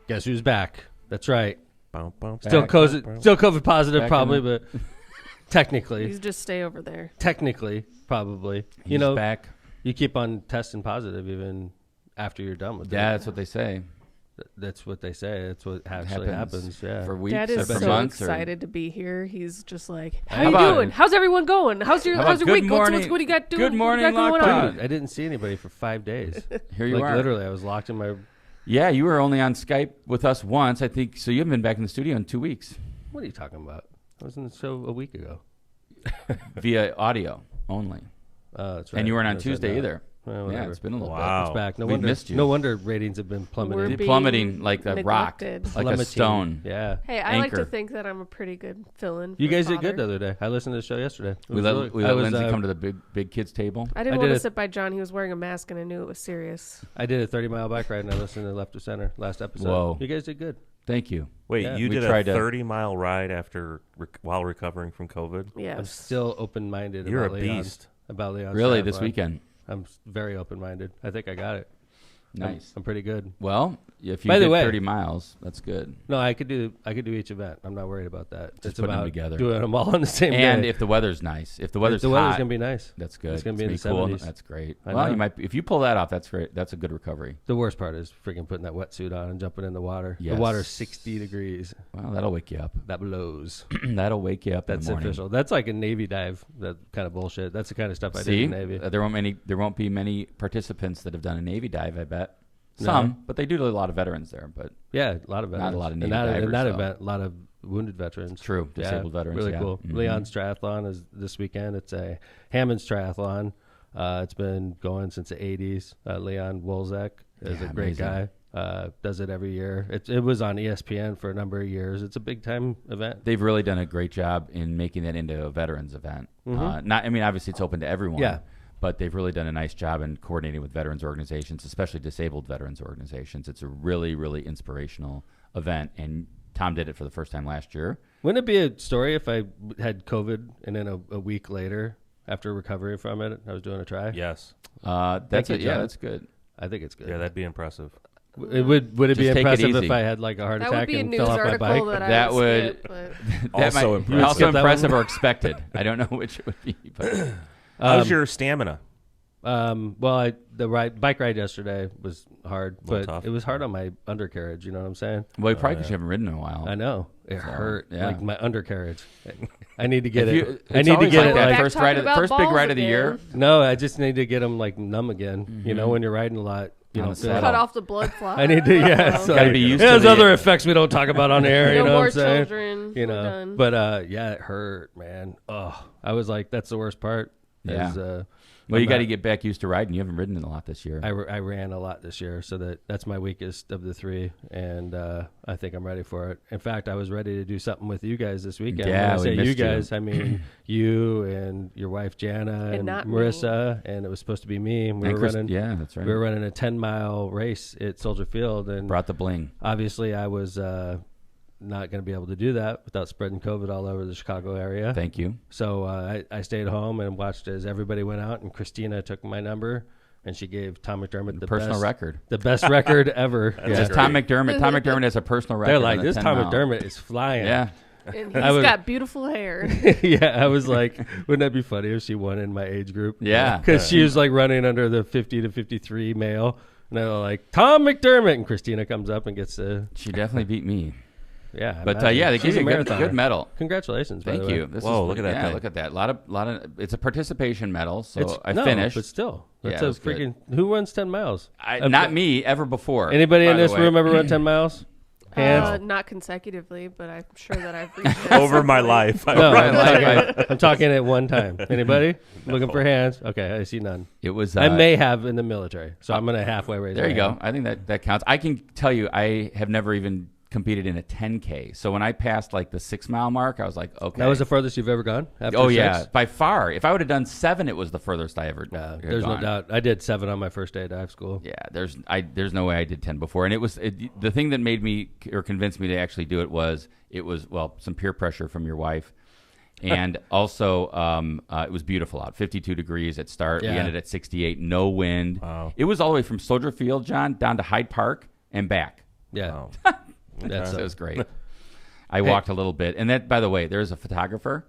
Guess who's back? That's right. Still COVID positive, Back probably, but technically. You just stay over there. Technically, probably. He's back. You keep on testing positive even after you're done with it. Yeah, that's what they say. That's what they say. That's what actually happens. Yeah. For weeks Dad is or so months. excited to be here. He's just like, How how you about- doing? How's everyone going? How's your How about week? good What morning- do you got doing? good morning, What do you got going lockdown. on? I didn't see anybody for 5 days. Here you are. Literally, I was locked in my... Yeah, you were only on Skype with us once, I think. So you haven't been back in the studio in 2 weeks. What are you talking about? I was in the show a week ago. Via audio only. That's right. And you weren't on I said Tuesday that. either. Well, Yeah, whatever. it's been a little It's back. No We've wonder, missed you. No wonder ratings have been plummeting. We're being Plummeting like a rock, neglected. like a Plummeting. stone. Yeah. Hey, I like to Anchor. think that I'm a pretty good fill-in. You for guys did father. good the other day. I listened to the show yesterday. It We was let, really- we I let was, Lindsay come to the big kids table. I didn't I want did to it- sit by John. He was wearing a mask, and I knew it was serious. I did a 30-mile bike ride, and I listened to Left of Center last episode. Whoa. You guys did good. Thank you. Wait, Yeah. you We did tried a to- 30-mile ride while recovering from COVID? Yeah. I'm still open-minded You're about a Leon. beast. About Leon's Really, triathlon. this weekend? I'm very open-minded. I think I got it. Nice. I'm pretty good. Well, if you By the did way- 30 miles, that's good. No, I could do each event. I'm not worried about that. Just It's putting them about together. doing them all on the same And day. if the weather's nice, if the weather's the weather's hot, gonna be nice. that's good. It's gonna be in the cool. 70s. That's great. I Well, know. you might if you pull that off, that's great. That's a good recovery. The worst part is freaking putting that wetsuit on and jumping in the water. Yes. The water's 60 degrees. Well, that'll wake you up. That blows. That'll wake you up. That's in the morning. official. That's like a Navy dive. That kind of bullshit. That's the kind of stuff I did See, in the Navy. there won't be many participants that have done a Navy dive. I bet No. some, but they do a lot of veterans there. But Yeah, a lot of veterans. Not a lot of Navy in that divers, though. event, a lot of wounded veterans. True, disabled veterans, Really yeah. cool. Mhm. Leon's triathlon is this weekend. It's a Hammond's triathlon. It's been going since the 80s. Leon Wolzek is Yeah, a great amazing. guy. Does it every year. It was on ESPN for a number of years. It's a big time event. they've really done a great job in making that into a veterans event. Obviously it's open to everyone. Yeah. But they've really done a nice job in coordinating with veterans organizations, especially disabled veterans organizations. It's a really, really inspirational event, and Tom did it for the first time last year. Wouldn't it be a story if I had COVID and then a week later, after recovering from it, I was doing a try? Yes. That's you, it. Yeah, John. that's good. I think it's good. Yeah, that'd be impressive. Would it be Just take it impressive if easy. I had like a heart That would attack be a and news fell off my article bike? that I That would would- skip, but That Also might, impressive. also Skip that impressive one? or expected. I don't know which it would be. But How's your stamina? Well, the bike ride yesterday was hard, but tough. it was hard on my undercarriage. You know what I'm saying? well, you probably because you haven't ridden in a while. I know it hurt, yeah. like my undercarriage. I need to get If it. you- I it's need to always get like it. that Like, first talking about first big balls ride of the again. year. no, I just need to get them like numb again. You know, when you're riding a lot, you On know. the saddle. cut off the blood flow. I need to, yeah. So Gotta be used to There's the- other effects we don't talk about on the air. No you know more what I'm saying? children. You We're know, done. but yeah, it hurt, man. Oh, I was like, that's the worst part. Yeah. Is, Well, you I'm got to not- get back used to riding. You haven't ridden in a lot this year. I ran a lot this year, so that's my weakest of the three, and I think I'm ready for it. In fact, I was ready to do something with you guys this weekend. Yeah, when I we say you missed you. guys, I mean you and your wife Jana and not me. Marissa, and it was supposed to be me. And we And were Chris- running. yeah, that's right. We were running a 10-mile race at Soldier Field, and Brought the bling. obviously I was not going to be able to do that without spreading COVID all over the Chicago area. Thank you. So I stayed home and watched as everybody went out, and Christina took my number, and she gave Tom McDermott the Personal best, record. the best record ever. That's Yeah. Just Tom McDermott. Tom McDermott has a personal record. They're like, on the this 10 Tom mile. McDermott is flying. Yeah. And I he's was- got beautiful hair. Yeah, I was like, wouldn't that be funny if she won in my age group? Yeah. Because she was like running under the 50 to 53 male. And they're like, Tom McDermott. And Christina comes up and gets the, She definitely beat me. yeah. But imagine. yeah, they She's give you a marathoner. good medal. Congratulations, by Thank the way. you. This Whoa, is, look at that yeah, thing. look at that. A lot of. It's a participation medal, so It's, I no, finished. but still. That's Yeah, it a was good. freaking, who runs 10 miles? Not me ever before. Anybody by in the this way. room ever run 10 miles? Hands? Not consecutively, but I'm sure that I've reached it Over at my some point. life. No, I'm talking at one time. Anybody? Looking for hands? Okay, I see none. It was. I may have in the military, so I'm going to halfway raise There my you go. hand. I think that counts. I can tell you, I have never even competed in a 10K. So when I passed like the 6 mile mark, I was like, okay. That was the furthest you've ever gone? After Oh 6? yeah, by far. If I would have done 7, it was the furthest I ever. had There's no gone. doubt. I did 7 on my first day of dive school. Yeah, there's no way I did 10 before, and it was the thing that made me or convinced me to actually do it was some peer pressure from your wife, and also it was beautiful out, 52 degrees at start. Yeah. We ended at 68, no wind. Wow. It was all the way from Soldier Field, John, down to Hyde Park and back. Yeah. Wow. That's So it was great. I walked a little bit, and that, by the way, there's a photographer.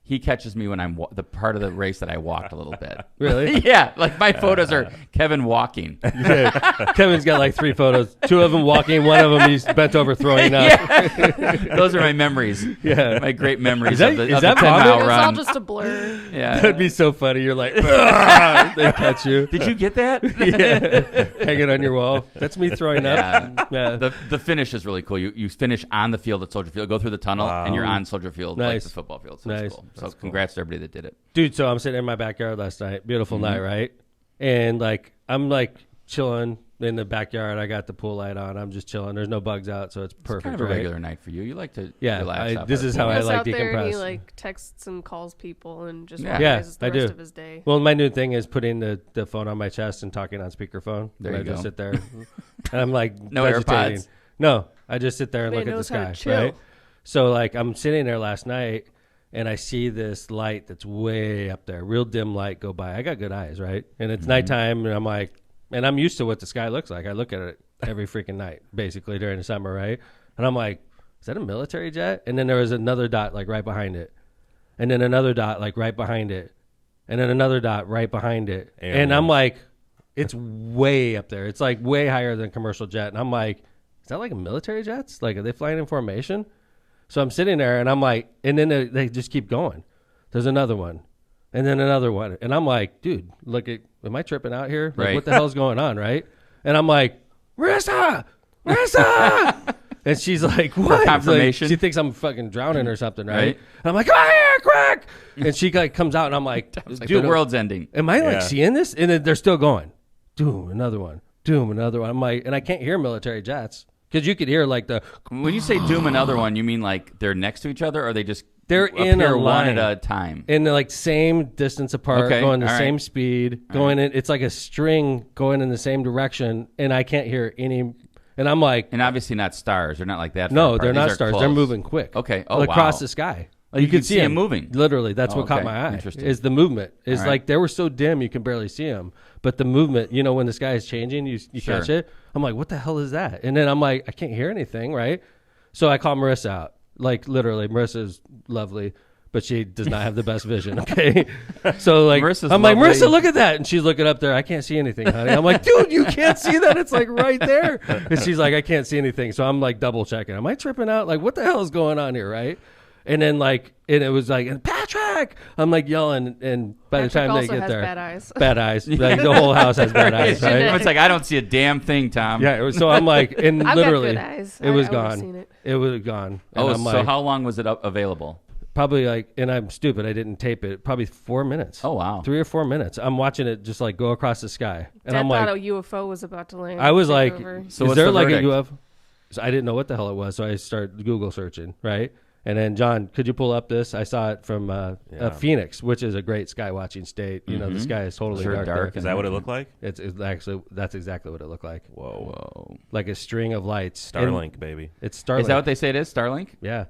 He catches me when I'm the part of the race that I walked a little bit. Really? Yeah, like my photos are Kevin walking. Yeah. Kevin's got like 3 photos. 2 of them walking. 1 of them he's bent over throwing up. Yeah. Those are my memories. Yeah. My great memories Is that- of the, is of the that 10-mile It was all run. just a blur. Yeah. That'd be so funny. You're like, "Ah!" They catch you. Did you get that? Yeah. Hanging on your wall. That's me throwing up. Yeah. The finish is really cool. You finish on the field at Soldier Field, go through the tunnel, Wow. and you're on Soldier Field like Nice. the football field. So Nice. it's cool. So congrats to everybody that did it. Dude, so I'm sitting in my backyard last night. Beautiful night, right? And like I'm like chilling in the backyard. I got the pool light on. I'm just chilling. There's no bugs out, so it's perfect. It's kind of a right? regular night for you. You like to Yeah, relax. out this by is the how pool. I He goes like out there and he decompress. like texts and calls people and just Yeah. organizes the I rest do. of his day. Well, my new thing is putting the phone on my chest and talking on speakerphone. There And you I just go. sit there and I'm like No vegetating. AirPods? No, I just sit there and Man look at the knows how sky. to chill. Right? So like I'm sitting there last night and I see this light that's way up there, real dim light go by. I got good eyes, right? And it's nighttime and I'm like, and I'm used to what the sky looks like. I look at it every freaking night, basically during the summer, right? And I'm like, is that a military jet? And then there was another dot like right behind it. And then another dot like right behind it. And then another dot right behind it. And I'm like, it's way up there. It's like way higher than a commercial jet. And I'm like, is that like a military jets? Like, are they flying in formation? So I'm sitting there and I'm like, and then they just keep going. There's another one. And then another one. And I'm like, dude, look at, am I tripping out here? Like, Right. what the hell's going on, right? And I'm like, Marissa! And she's like, what? confirmation? Like, she thinks I'm fucking drowning or something, right? Right. And I'm like, come here, quick! And she like comes out and I'm like, It's like dude, the world's ending. am I like Yeah. seeing this? And then they're still going. Doom, another one. Doom, another one. I'm like, and I can't hear military jets. Because you could hear like the, When you say doom another one, you mean like they're next to each other, or they just They're in appear a one line. at a time? in the like same distance apart, Okay, going the all right. same speed, going in. It's like a string going in the same direction, and I can't hear any. And I'm like, And obviously not stars. They're not like that. far no, apart. they're These not are stars. close. They're moving quick. Okay. Oh, across wow. the sky. Oh, you can see 'em moving. Literally, that's Oh, what caught okay. my eye. Interesting. Is the movement? It's All right. like they were so dim you can barely see them, but the movement. You know, when the sky is changing, you Sure. catch it. I'm like, what the hell is that? And then I'm like, I can't hear anything, right? So I call Marissa out. Like literally, Marissa's lovely, but she does not have the best vision. Okay, so like, Marissa's I'm like, lovely. Marissa, look at that, and she's looking up there. I can't see anything, honey. I'm like, dude, you can't see that. It's like right there. And she's like, I can't see anything. So I'm like double checking. Am I tripping out? Like, what the hell is going on here, right? And then like, and it was like, Patrick. I'm like yelling, and by the Patrick time they also get has there, bad eyes. bad eyes. Like the whole house has bad eyes, right? It's like I don't see a damn thing, Tom. Yeah. So I'm like, and I've literally, got good eyes. it was I would've gone. seen it. It was gone. And Oh, I'm so like, how long was it available? probably like, and I'm stupid. I didn't tape it. Probably 4 minutes. Oh, wow. 3 or 4 minutes. I'm watching it just like go across the sky, and Dad I'm thought like, a UFO was about to land. I was take like, over. So is what's there the like verdict? a UFO? So I didn't know what the hell it was, so I started Google searching, right? And then John, could you pull up this? I saw it from Phoenix, which is a great sky watching state. You know, the sky is totally Sure, dark. dark. there. Is that what it looked like? It's actually that's exactly what it looked like, Whoa. like a string of lights. And Starlink, baby. It's Starlink. Is that what they say it is? Starlink? Yeah.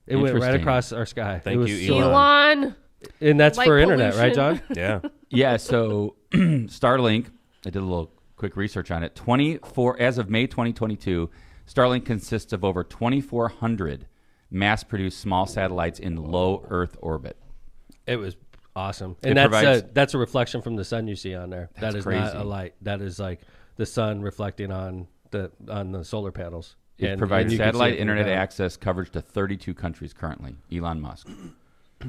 It went right Interesting. across our sky. Thank it was you, so- Elon. Elon. And that's Light for internet, right, pollution. John? Yeah. Yeah, so Starlink, I did a little quick research on it. 24 as of May 2022, Starlink consists of over 2,400 mass-produced small satellites in low Earth orbit. It was awesome. It And provides- that's a reflection from the sun you see on there. That's That is crazy. not a light. That is like the sun reflecting on the solar panels. It provides you can see satellite it from internet down. access coverage to 32 countries currently. Elon Musk.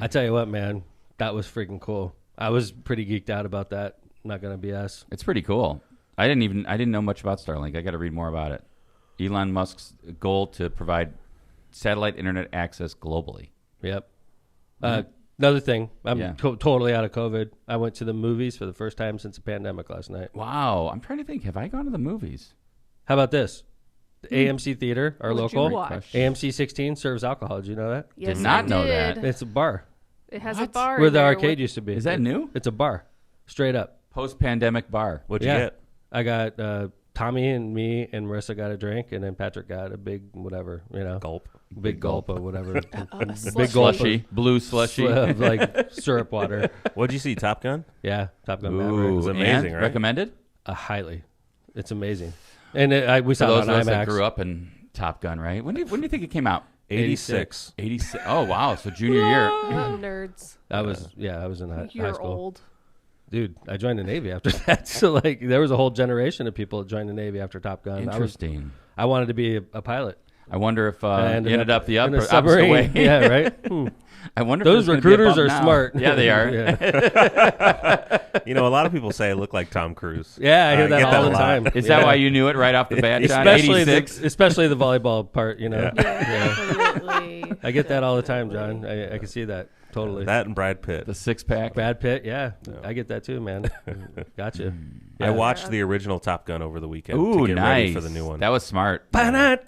I tell you what, man, that was freaking cool. I was pretty geeked out about that. Not gonna BS. It's pretty cool. I didn't know much about Starlink. I got to read more about it. Elon Musk's goal to provide satellite internet access globally. Yep. Another thing, I'm Yeah. totally out of COVID. I went to the movies for the first time since the pandemic last night. Wow, I'm trying to think. Have I gone to the movies? How about this? The AMC Theater, our What'd you local, watch? AMC 16 serves alcohol. Did you know that? Yes, not I know did. that. It's a bar It has What? a bar where in the there arcade with- used to be. Is that new? It's a bar, straight up. Post-pandemic bar. What'd you Yeah. get? I got Tommy and me and Marissa got a drink, and then Patrick got a big whatever, Gulp. big gulp of whatever, big slushy. gulp Slushy, blue slushy. of like syrup water. What'd you see? Top Gun? Yeah, Top Gun Ooh, Maverick. was amazing, and right? recommended? Highly, it's amazing. And we For saw those it of on us that IMAX. grew up in Top Gun, right? When do you think it came out? 86. 86. Oh wow, so junior year. Nerds. I was in high You're school. old. Dude, I joined the Navy after that. So like, there was a whole generation of people that joined the Navy after Top Gun. Interesting. I wanted to be a pilot. I wonder if I it ended up the in a opposite submarine. way. Yeah, right. I wonder Those if there's gonna be a recruiters bump are now. smart. Yeah, they are. Yeah. A lot of people say I look like Tom Cruise. Yeah, I hear that get all a the lot. time. Is that why you knew it right off the bat, John? especially 86? especially the volleyball part? You know, Yeah, definitely. I get that all the time, John. I can see that totally. That and Brad Pitt. The six pack. Brad Pitt, yeah, I get that too, man. Gotcha. I watched the original Top Gun over the weekend Ooh, to get nice. ready for the new one. That was smart. Right?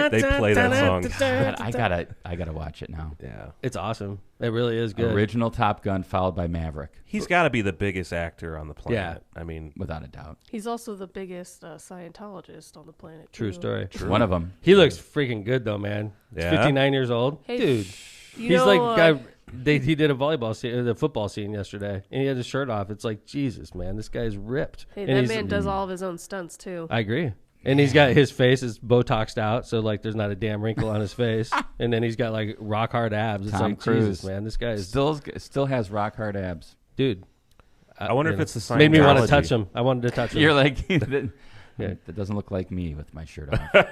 They play that song. God, I gotta watch it now. Yeah. It's awesome. It really is good. Original Top Gun followed by Maverick, He's got to be the biggest actor on the planet. Yeah. I mean, without a doubt. He's also the biggest Scientologist on the planet. True too. story. One of them. He looks freaking good though, man. He's Yeah? 59 years old, Hey, dude. You He's know, like guy. He did a volleyball scene, the football scene yesterday, and he had his shirt off. It's like Jesus, man. This guy's ripped. hey, And that he's- man does all of his own stunts too. I agree. And he's got his face is Botoxed out, so like there's not a damn wrinkle on his face. And then he's got like rock hard abs. It's Tom like Cruise. Jesus, man. This guy is Still has rock hard abs. dude. I wonder if it's the Scientology. made me want to touch him. I wanted to touch him. You're like that, Yeah. that doesn't look like me with my shirt off.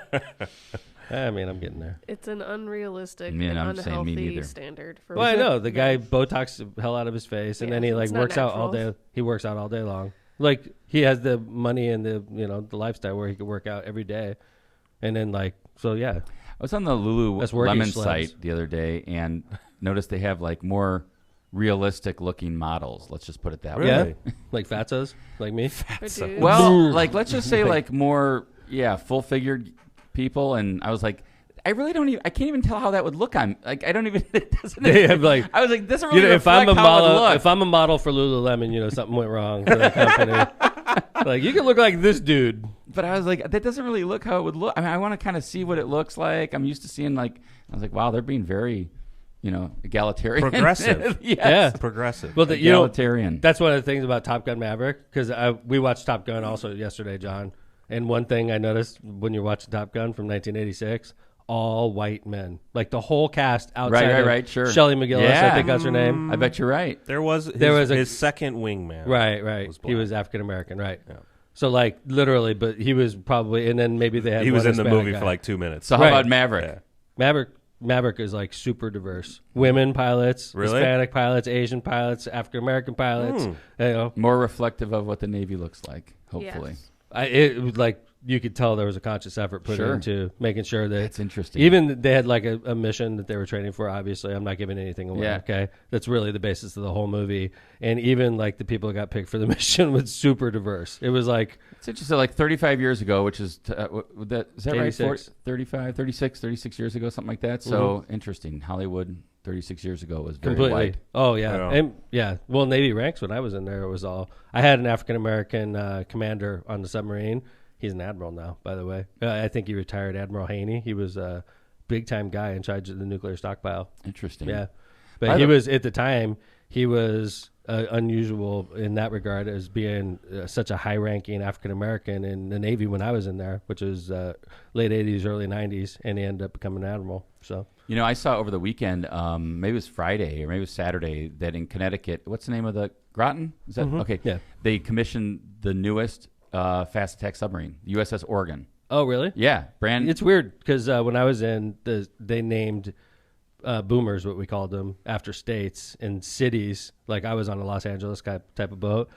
I mean, I'm getting there. It's an unrealistic Man, and I'm saying me unhealthy neither. standard for. Well, I know the guy Botox the hell out of his face, and Yeah, then he like it's not works out all natural. day. He works out all day long. Like he has the money and the the lifestyle where he could work out every day, and then like so yeah. I was on the That's working Lululemon schlubs. site the other day and noticed they have like more realistic looking models. Let's just put it that way. Really? Yeah, like fatzos, like me. For dudes. Well, like let's just say like more full figured people, and I was like, I really don't even. I can't even tell how that would look on. Like I don't even. It doesn't. They have like I was like, doesn't really if I'm a reflect how it would model, look. if I'm a model for Lululemon, something went wrong for that company. Like you can look like this dude. But I was like, that doesn't really look how it would look. I mean, I want to kind of see what it looks like. I'm used to seeing like. I was like, wow, they're being very, egalitarian, Progressive. Yes. Yeah. Progressive. Well, Egalitarian. that's one of the things about Top Gun Maverick because we watched Top Gun also yesterday, John. And one thing I noticed when you're watching Top Gun from 1986, all white men, like the whole cast outside of right, sure. Shelley McGillis, Yeah. I think that's her name. I bet you're right. There was a- his second wingman. Right. was He black. was African American, right? Yeah. So like literally, but he was probably, and then maybe they had. He was one in the Hispanic movie guy. for like 2 minutes. So how Right. about Maverick? Yeah. Maverick is like super diverse. Women pilots, Really? Hispanic pilots, Asian pilots, African American pilots. More reflective of what the Navy looks like, hopefully. Yes. It was like you could tell there was a conscious effort put Sure. into making sure that That's interesting. even they had like a mission that they were training for. Obviously, I'm not giving anything away. Yeah. Okay, that's really the basis of the whole movie. And even like the people that got picked for the mission was super diverse. It was like It's interesting. Like 35 years ago, which is, is that right? 86. 36 years ago, something like that. So interesting. Hollywood 36 years ago was very completely. white. Oh yeah, Yeah. and yeah. Well, Navy ranks when I was in there, it was all. I had an African American commander on the submarine. He's an admiral now, by the way. I think he retired, Admiral Haney. He was a big time guy in charge of the nuclear stockpile. Interesting. Yeah, but he was at the time. He was unusual in that regard as being such a high ranking African American in the Navy when I was in there, which was late 80s, early 90s, and he ended up becoming an admiral. So. I saw over the weekend, maybe it was Friday or maybe it was Saturday, that in Connecticut, what's the name of the Groton? Is that okay? Yeah. They commissioned the newest fast attack submarine, the USS Oregon. Oh, really? Yeah, brand. It's weird because when I was in, they named boomers, what we called them, after states and cities. Like I was on a Los Angeles type of boat.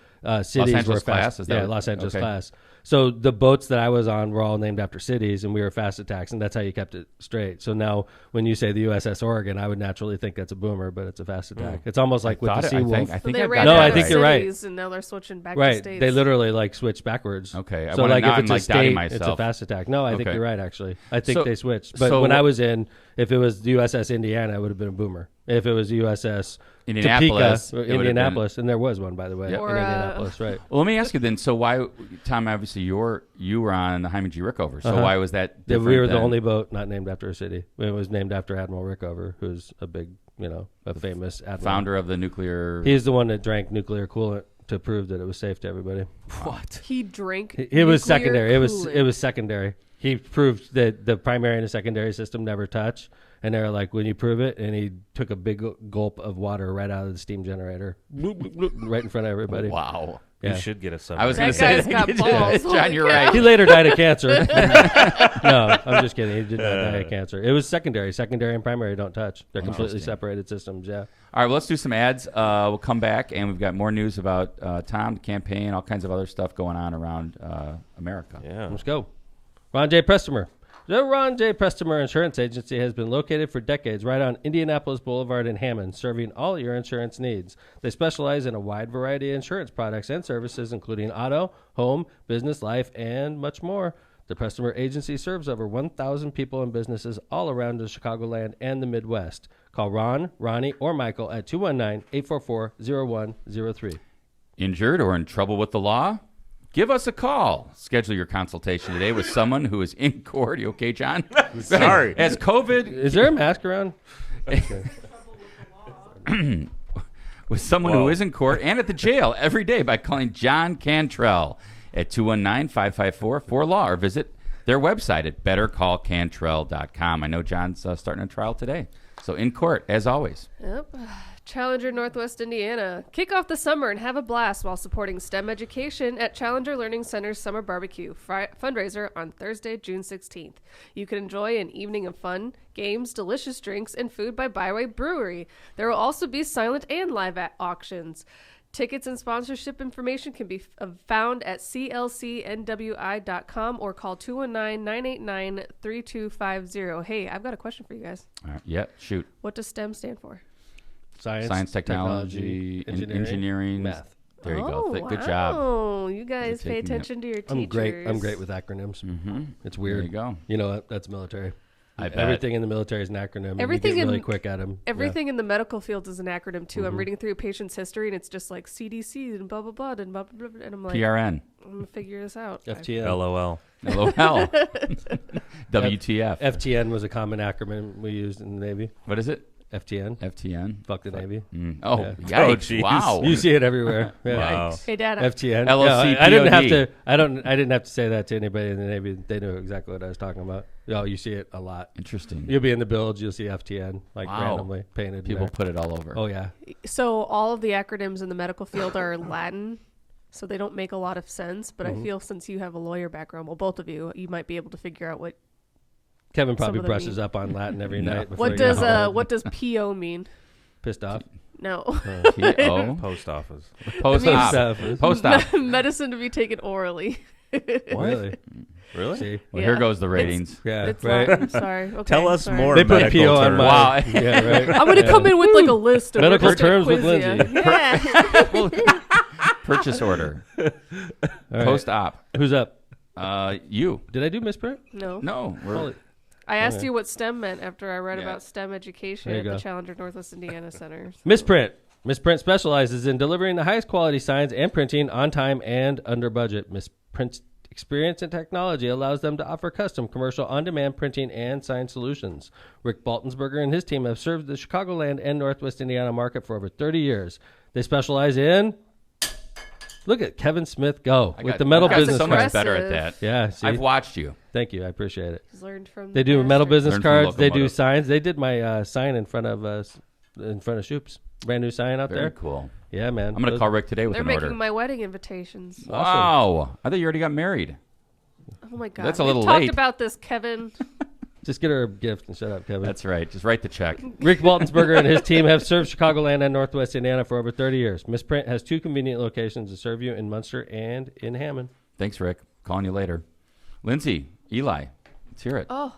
Cities Angeles were fast, class? Is that yeah, what- Los Angeles okay. class. So the boats that I was on were all named after cities, and we were fast attacks, and that's how you kept it straight. So now when you say the USS Oregon, I would naturally think that's a boomer, but it's a fast attack. It's almost like with the I Seawolf. think they I've ran got No, out that I of think you're right. cities, and now they're switching back to Right, states. they literally like switch backwards. Okay, So like now if it's I'm, a like, doubting state, it's a myself. fast attack. No, I think Okay. you're right. Actually, I think So- they switched. But so when I what- was in, if it was the USS Indiana, it would have been a boomer. If it was USS Indianapolis, Topeka, it would have Indianapolis, and there was one, by the way, Yep. in Or, Indianapolis, right? Well, let me ask you then. So why, Tom? Obviously, you were on the Hyman G. Rickover. So why was that? Yeah, Different we were the than- only boat not named after a city. It was named after Admiral Rickover, who's a big, a famous admiral. founder of the nuclear. He's the one that drank nuclear coolant to prove that it was safe to everybody. What? He drank. It was nuclear secondary. Kool-Aid. It was secondary. He proved that the primary and the secondary system never touch. And they were like, when you prove it, and he took a big gulp of water right out of the steam generator, bloop, bloop, bloop, right in front of everybody. Wow. Yeah. You should get a sub. I was going to That say, guy's got balls. John, Holy you're cow. right. He later died of cancer. No, I'm just kidding. He did not die of cancer. It was secondary. Secondary and primary don't touch. They're completely separated systems. Yeah. All right, well, let's do some ads. We'll come back, and we've got more news about Tom, the campaign, all kinds of other stuff going on around America. Yeah. Let's go. Ron J. Prestimer. The Ron J. Prestimer Insurance Agency has been located for decades right on Indianapolis Boulevard in Hammond, serving all your insurance needs. They specialize in a wide variety of insurance products and services, including auto, home, business, life, and much more. The Prestimer Agency serves over 1,000 people and businesses all around the Chicagoland and the Midwest. Call Ron, Ronnie, or Michael at 219-844-0103. Injured or in trouble with the law? Give us a call. Schedule your consultation today with someone who is in court. You okay, John? Sorry. As COVID Is there a mask around? with someone who is in court and at the jail every day by calling John Cantrell at 219-554-4LAW or visit their website at bettercallcantrell.com. I know John's starting a trial today. So in court, as always. Yep. Challenger Northwest Indiana. Kick off the summer and have a blast while supporting STEM education at Challenger Learning Center's Summer Barbecue fundraiser on Thursday, June 16th. You can enjoy an evening of fun, games, delicious drinks, and food by Byway Brewery. There will also be silent and live auctions. Tickets and sponsorship information can be found at clcnwi.com or call 219-989-3250. Hey, I've got a question for you guys. All right. Yeah, shoot. What does STEM stand for? Science, technology, engineering, math. There you go. Good wow. job. Oh, you guys You're pay taking it. attention to your teachers. I'm great with acronyms. Mm-hmm. It's weird. There you go. You know, that's military. I bet. Everything in the military is an acronym. Everything and you get really in- quick at them. Everything in the medical field is an acronym too. I'm reading through a patient's history and it's just like CDC and blah blah blah and blah blah blah. And I'm like, PRN. I'm gonna figure this out. FTN. LOL. LOL. WTF. FTN was a common acronym we used in the Navy. What is it? FTN. FTN. Fuck the Navy. Oh, Yeah. yikes. Oh, wow. You see it everywhere. Yeah. Wow. Hey, Dad. FTN. LLC, I didn't have POD. to. I didn't have to say that to anybody in the Navy. They knew exactly what I was talking about. Oh, you see it a lot. Interesting. You'll be in the bilge. You'll see FTN like Wow. randomly painted. in People there. put it all over. Oh yeah. So all of the acronyms in the medical field are Latin, so they don't make a lot of sense. But I feel since you have a lawyer background, well, both of you, you might be able to figure out what. Kevin probably Some of them brushes up on Latin every No. night. Before What he does goes to bed. what does PO mean? Pissed off? No. P.O. Post office. Post-op. Stuff. Post-op. Medicine to be taken orally. Really? Really? See? Well, Yeah. here goes the ratings. Yeah. It's right. Latin. Sorry. Okay, Tell us sorry. more They put medical PO on terms. my. Wow. Yeah. Right. I'm gonna come in with like a list of Medical we're just gonna terms with quiz Lindsay. ya. Yeah. Purchase order. All right. Post-op. Who's up? You. Did I do misprint? No. No. We're, Holy- I asked Okay. you what STEM meant after I read Yeah. about STEM education There at you the go. Challenger Northwest Indiana Center. Misprint. Misprint specializes in delivering the highest quality signs and printing on time and under budget. Misprint's experience and technology allows them to offer custom commercial on-demand printing and sign solutions. Rick Baltensberger and his team have served the Chicagoland and Northwest Indiana market for over 30 years. They specialize in... Look at Kevin Smith go with the metal I've gotten business so much cards. better at that. Yeah, see? I've watched you. Thank you. I appreciate it. He's learned from They the do metal masters. business Learn from cards. They do Locomotive. signs. They did my sign in front of Shoop's. Brand new sign out Very there. cool. Yeah, man. I'm going to Those- call Rick today with They're an making order. my wedding invitations. Wow. I thought you already got married. Oh my god. That's a We've little talked late. about this, Kevin. Just get her a gift and shut up, Kevin. That's right. Just write the check. Rick Baltensberger and his team have served Chicagoland and Northwest Indiana for over 30 years. Misprint has 2 convenient locations to serve you in Munster and in Hammond. Thanks, Rick. Calling you later. Lindsay, Eli, let's hear it. Oh.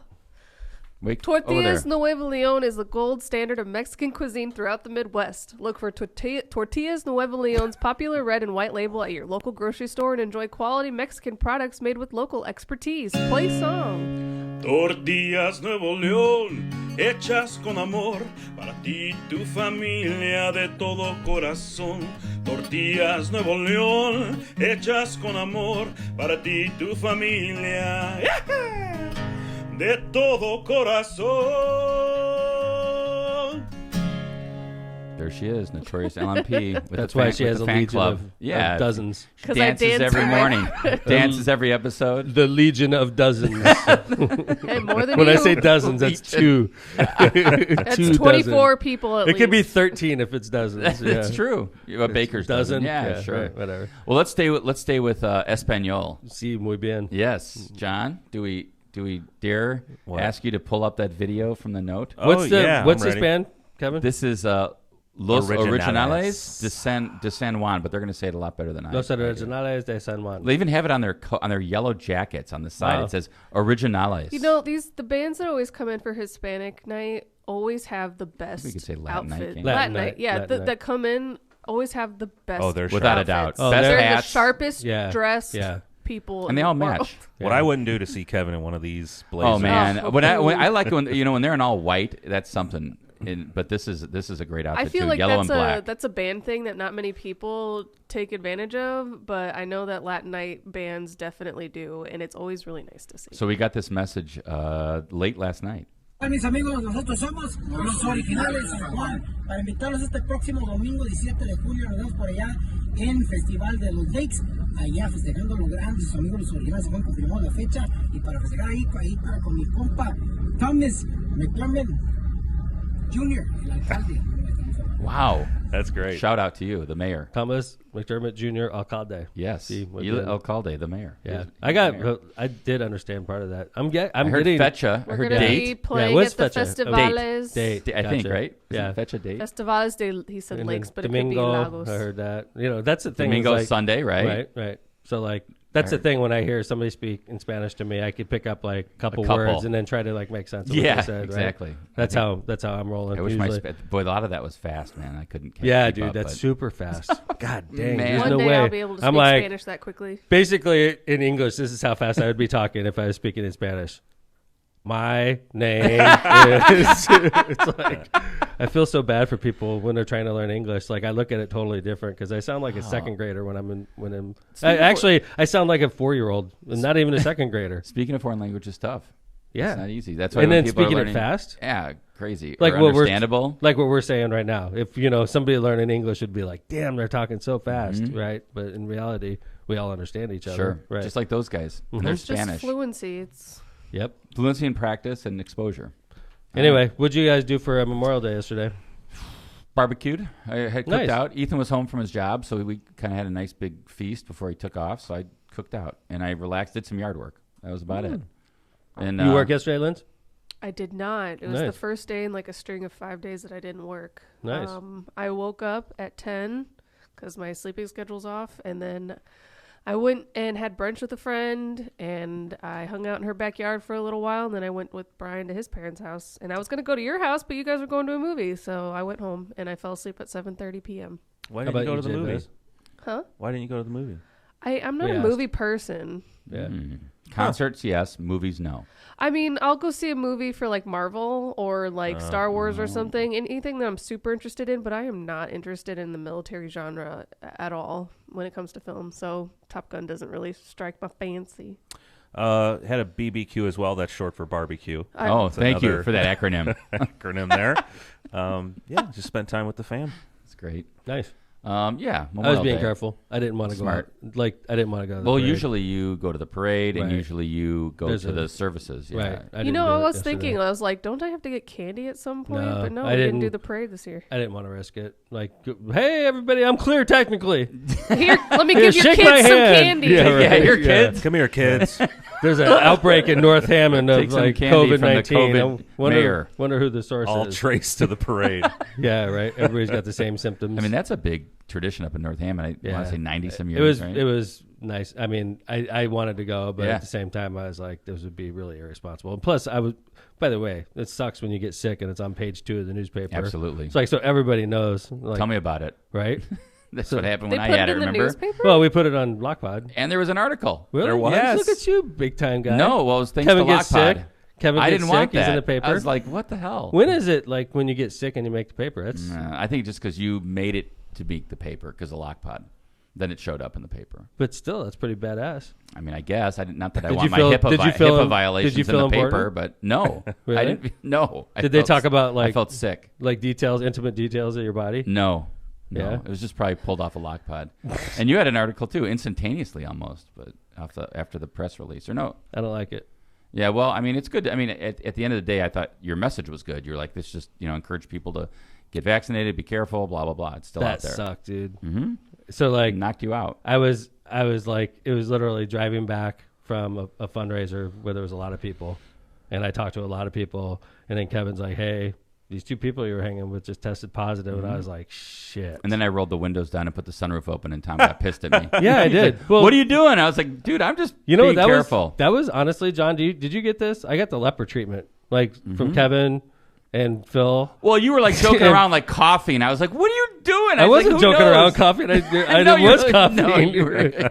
Wait, over Tortillas there. Nuevo Leon is the gold standard of Mexican cuisine throughout the Midwest. Look for Tortillas Nuevo Leon's popular red and white label at your local grocery store and enjoy quality Mexican products made with local expertise. Play song. Tortillas Nuevo León, hechas con amor, para ti y tu familia de todo corazón. Tortillas Nuevo León, hechas con amor, para ti y tu familia, de todo corazón. There she is, notorious LMP. With That's the why fan, she with has the a fan legion club. of Yeah, dozens. She 'Cause I dances dance every with my- morning. Dances every episode. The legion of dozens. Hey, more than When you. I say dozens, that's two. That's Two 24 dozen. people at It least. could be 13 if it's dozens. Yeah. It's true. You have a baker's dozen. Yeah, sure. right, whatever. Well, let's stay with Espanol. Sí, muy bien. Yes, John. Do we dare What? ask you to pull up that video from the note? What's yeah, what's I'm this ready. band, Kevin? This is Los Originales. Originales de San Juan, but they're going to say it a lot better than Los I do. Originales de San Juan. They even have it on their yellow jackets on the side. Wow. It says Originales. You know, the bands that always come in for Hispanic night always have the best We could say Latin night, outfit. can't we? Latin Latin night, night, yeah, Latin night. that come in always have the best. Oh, they're without a outfits. doubt. Oh, Best they're They're the hats. sharpest Yeah, dressed yeah. people, And they in all the world. match. What I wouldn't do to see Kevin in one of these blazers. Oh man, Oh, when I like when when they're in all white, that's something. But this is a great outfit I feel too, like yellow that's and black. that's a band thing that not many people take advantage of, but I know that Latin night bands definitely do, and it's always really nice to see. So we got this message late last night. Hola mis amigos, nosotros somos los originales San Juan, para invitarlos este próximo domingo 17 de julio, nos vemos por allá en Festival de los Lakes, allá festejando lo grande, sus amigos los originales San Juan confirmó la fecha, y para festejar ahí para con mi compa Thomas McCormick Jr., el alcalde. Wow, That's great. shout out to you, the mayor. Thomas McDermott Jr. Alcalde. Yes, Sí, muy El bien. Alcalde, the mayor. Yeah, He's- I did understand part of that. I'm I heard getting Fecha. I We're heard gonna date. be playing what's at the fecha? Festivales. Date. I think Gotcha. right. Yeah. Fecha date. Festivales de, he said And lakes, then but Domingo, it could be Lagos. I heard that. You know, that's the thing. Domingo is like, Sunday, right? Right. So like that's the thing when I hear somebody speak in Spanish to me, I could pick up like a couple couple. words and then try to like make sense of what Yeah, they said. exactly. Right? That's how I'm rolling. I wish usually. boy, a lot of that was fast, man. I couldn't. Yeah, keep dude, up, that's but- super fast. God dang, Man. there's One no day way. I'll be able to I'm speak like, Spanish that quickly. basically in English, this is how fast I would be talking if I was speaking in Spanish. My name is. It's like I feel so bad for people when they're trying to learn English. Like I look at it totally different because I sound like a second grader when I'm I sound like a 4-year-old, and not even a second grader. Speaking of foreign language is tough. Yeah, It's not easy. That's why and when then people are speaking it learning, fast. Yeah, crazy. Like or what we're understandable. like what we're saying right now. If somebody learning English would be like, "Damn, they're talking so fast," right? But in reality, we all understand each other. Sure. Right? Just like those guys. And they're It's just Spanish. fluency. It's Yep. Fluency and practice and exposure. Anyway, what'd you guys do for Memorial Day yesterday? Barbecued. I had cooked Nice. out. Ethan was home from his job, so we kind of had a nice big feast before he took off. So I cooked out and I relaxed, did some yard work. That was about it. And You work yesterday, Linz? I did not. It was the Nice. first day in like a string of 5 days that I didn't work. Nice. I woke up at 10 because my sleeping schedule's off, and then I went and had brunch with a friend, and I hung out in her backyard for a little while, and then I went with Brian to his parents' house. And I was going to go to your house, but you guys were going to a movie, so I went home, and I fell asleep at 7:30 p.m. Why How didn't you about go to the you, movie? Jay-Buzz? Huh? Why didn't you go to the movie? I'm not We a asked. movie person. Yeah. Concerts, yes. Movies, no. I mean, I'll go see a movie for like Marvel or like Star Wars or something, anything that I'm super interested in, but I am not interested in the military genre at all when it comes to film. So Top Gun doesn't really strike my fancy. Had a BBQ as well. That's short for barbecue. Oh, thank you another- for that acronym. Acronym there. Yeah, just spent time with the fam. It's great. Nice. Yeah. I was Memorial being Day. careful. I didn't want to go Smart. out. Like, I didn't want to go to the Well, parade. usually you go to the parade, and Right. usually you go There's to the services. Yeah. Right. I You didn't know, do I it was yesterday. thinking, I was like, don't I have to get candy at some point? No, But no, I we didn't do didn't. the parade this year. I didn't want to risk it. Like, hey, everybody, I'm clear technically. Here, let me Here, give your shake my kids some hand. candy. Yeah, right. Yeah, your Yeah. kids. Come here, kids. There's an outbreak in North Hammond Take of some like candy from the COVID-19. COVID I mayor. wonder who the source All is. traced to the parade. Yeah, right. Everybody's got the same symptoms. I mean, that's a big tradition up in North Hammond. I want to say 90 some years. It was right? it was nice. I mean, I wanted to go, but Yeah. at the same time, I was like, this would be really irresponsible. And plus, I was. By the way, it sucks when you get sick and it's on page 2 of the newspaper. Absolutely. It's like so everybody knows. Like, Tell me about it. right? That's So what happened They when I put had it it, in the remember? newspaper? Well, we put it on Lockpod. And there was an article. Really? There was? Yes. Look at you, big time guy. No, well, it was thanks Kevin to gets Lockpod. sick. Kevin I gets didn't sick. want that. He's in the paper. I was like, what the hell? When is it like when you get sick and you make the paper? That's I think just because you made it to make the paper because of Lockpod. Then it showed up in the paper. But still, that's pretty badass. I mean, I guess not that I Did want you my feel- HIPAA violations did you in feel the paper, important? but no, Really? I didn't. No. Did they talk about, like- I felt sick. Like details, intimate details of your body? No. Yeah? It was just probably pulled off a lock pod. And you had an article too, instantaneously almost, but after the press release, or no? I don't like it. Yeah, well, I mean, it's good. I mean, at the end of the day, I thought your message was good. You're like, this just encourage people to get vaccinated, be careful, blah blah blah. It's still out That there. sucked, dude. Mm-hmm. So like, Knocked you out. I was like, it was literally driving back from a fundraiser where there was a lot of people, and I talked to a lot of people, and then Kevin's like, hey, these 2 people you were hanging with just tested positive, and I was like, shit. And then I rolled the windows down and put the sunroof open, and Tom got pissed at me. Yeah, I He's did. like, Well- what are you doing? I was like, dude, I'm just being careful. that was honestly, John, did you get this? I got the leper treatment, like from Kevin and Phil. Well, you were like joking around like coughing. I was like, what are you doing? I was wasn't like, who joking knows? around coughing. I know you was were- coughing. no, you were.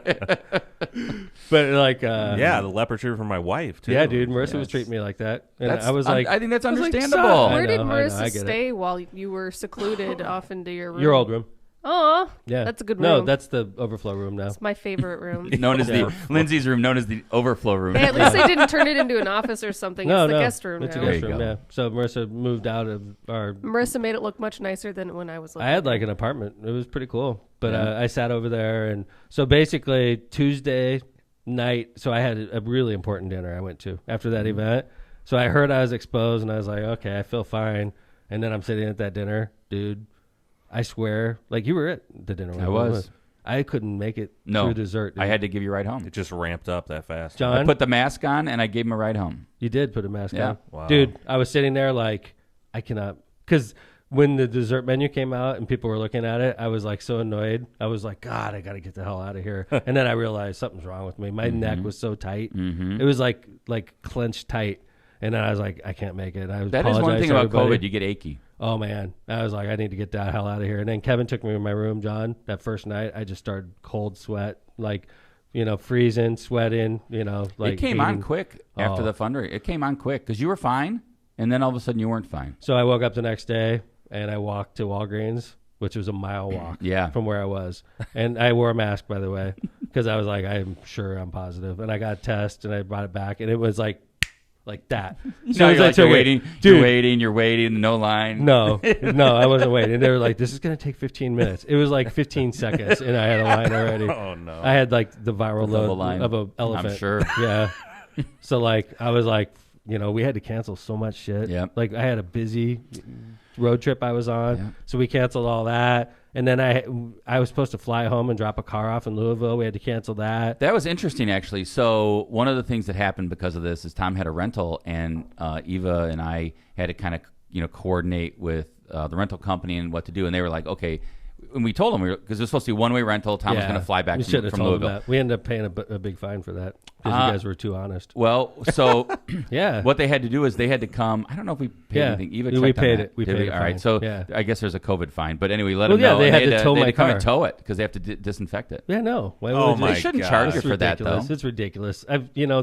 But like, Yeah, the leper treatment for my wife too. yeah, dude, Marissa was Yes. treating me like that, and That's- I was like, I think that's I was like, understandable. "Son." Where I did know, Marissa I get it. stay while you were secluded off into your room? Your old room. Aw, Yeah, that's a good room. No, that's the overflow room now. It's my favorite room. known as the Lindsay's room, known as the overflow room. Hey, at least they didn't turn it into an office or something. No, It's the no, guest room it's a now. guest There you room. go. Yeah. So Marissa moved out of our. Marissa made it look much nicer than when I was living I had there. like an apartment. It was pretty cool. But Yeah. I sat over there, and so basically Tuesday night. So I had a really important dinner I went to after that event. So I heard I was exposed, and I was like, okay, I feel fine. And then I'm sitting at that dinner, dude. I swear, like you were at the dinner. I was. I couldn't make it No, through dessert. I dude. had to give you a ride home. It just ramped up that fast. John. I put the mask on and I gave him a ride home. You did put a mask Yeah. on. Wow. Dude, I was sitting there like, I cannot. Because when the dessert menu came out and people were looking at it, I was like so annoyed. I was like, God, I got to get the hell out of here. And then I realized something's wrong with me. My neck was so tight. Mm-hmm. It was like clenched tight. And then I was like, I can't make it. I That is one apologized thing to about everybody. COVID. You get achy. Oh, man. I was like, I need to get the hell out of here. And then Kevin took me to my room, John. That first night, I just started cold sweat, like, freezing, sweating, like. It came on hating- quick after Oh. the fundraiser. It came on quick because you were fine, and then all of a sudden you weren't fine. So I woke up the next day and I walked to Walgreens, which was a mile walk Yeah. from where I was. And I wore a mask, by the way, because I was like, I'm sure I'm positive. And I got a test and I brought it back, and it was like that. So as you're I like, you're took it- waiting, dude. you're waiting, no line. No, I wasn't waiting. They were like, this is going to take 15 minutes. It was like 15 seconds, and I had a line already. Oh no. I had like the viral The double load line. of an elephant. I'm sure. Yeah. So like, I was like, we had to cancel so much shit. Yep. Like I had a busy road trip I was on, Yep. so we canceled all that. And then I was supposed to fly home and drop a car off in Louisville. We had to cancel that. That was interesting, actually. So one of the things that happened because of this is Tom had a rental, and Eva and I had to kind of coordinate with the rental company and what to do. And they were like, okay. And we told them because it was supposed to be one-way rental. Tom was going to fly back We from, shouldn't have from told them Louisville. that. We ended up paying a big fine for that because you guys were too honest. Well, so Yeah. what they had to do is they had to come. I don't know if we paid Yeah. anything. Eva We checked on paid that. it. We Did paid it All right. fine. So Yeah. I guess there's a COVID fine. But anyway, let Well, them yeah, know. they and had to tow they my had to come car. and tow it because they have to disinfect it. Yeah, no. Why Oh would my They shouldn't God. charge you It's for that, ridiculous. though. It's ridiculous.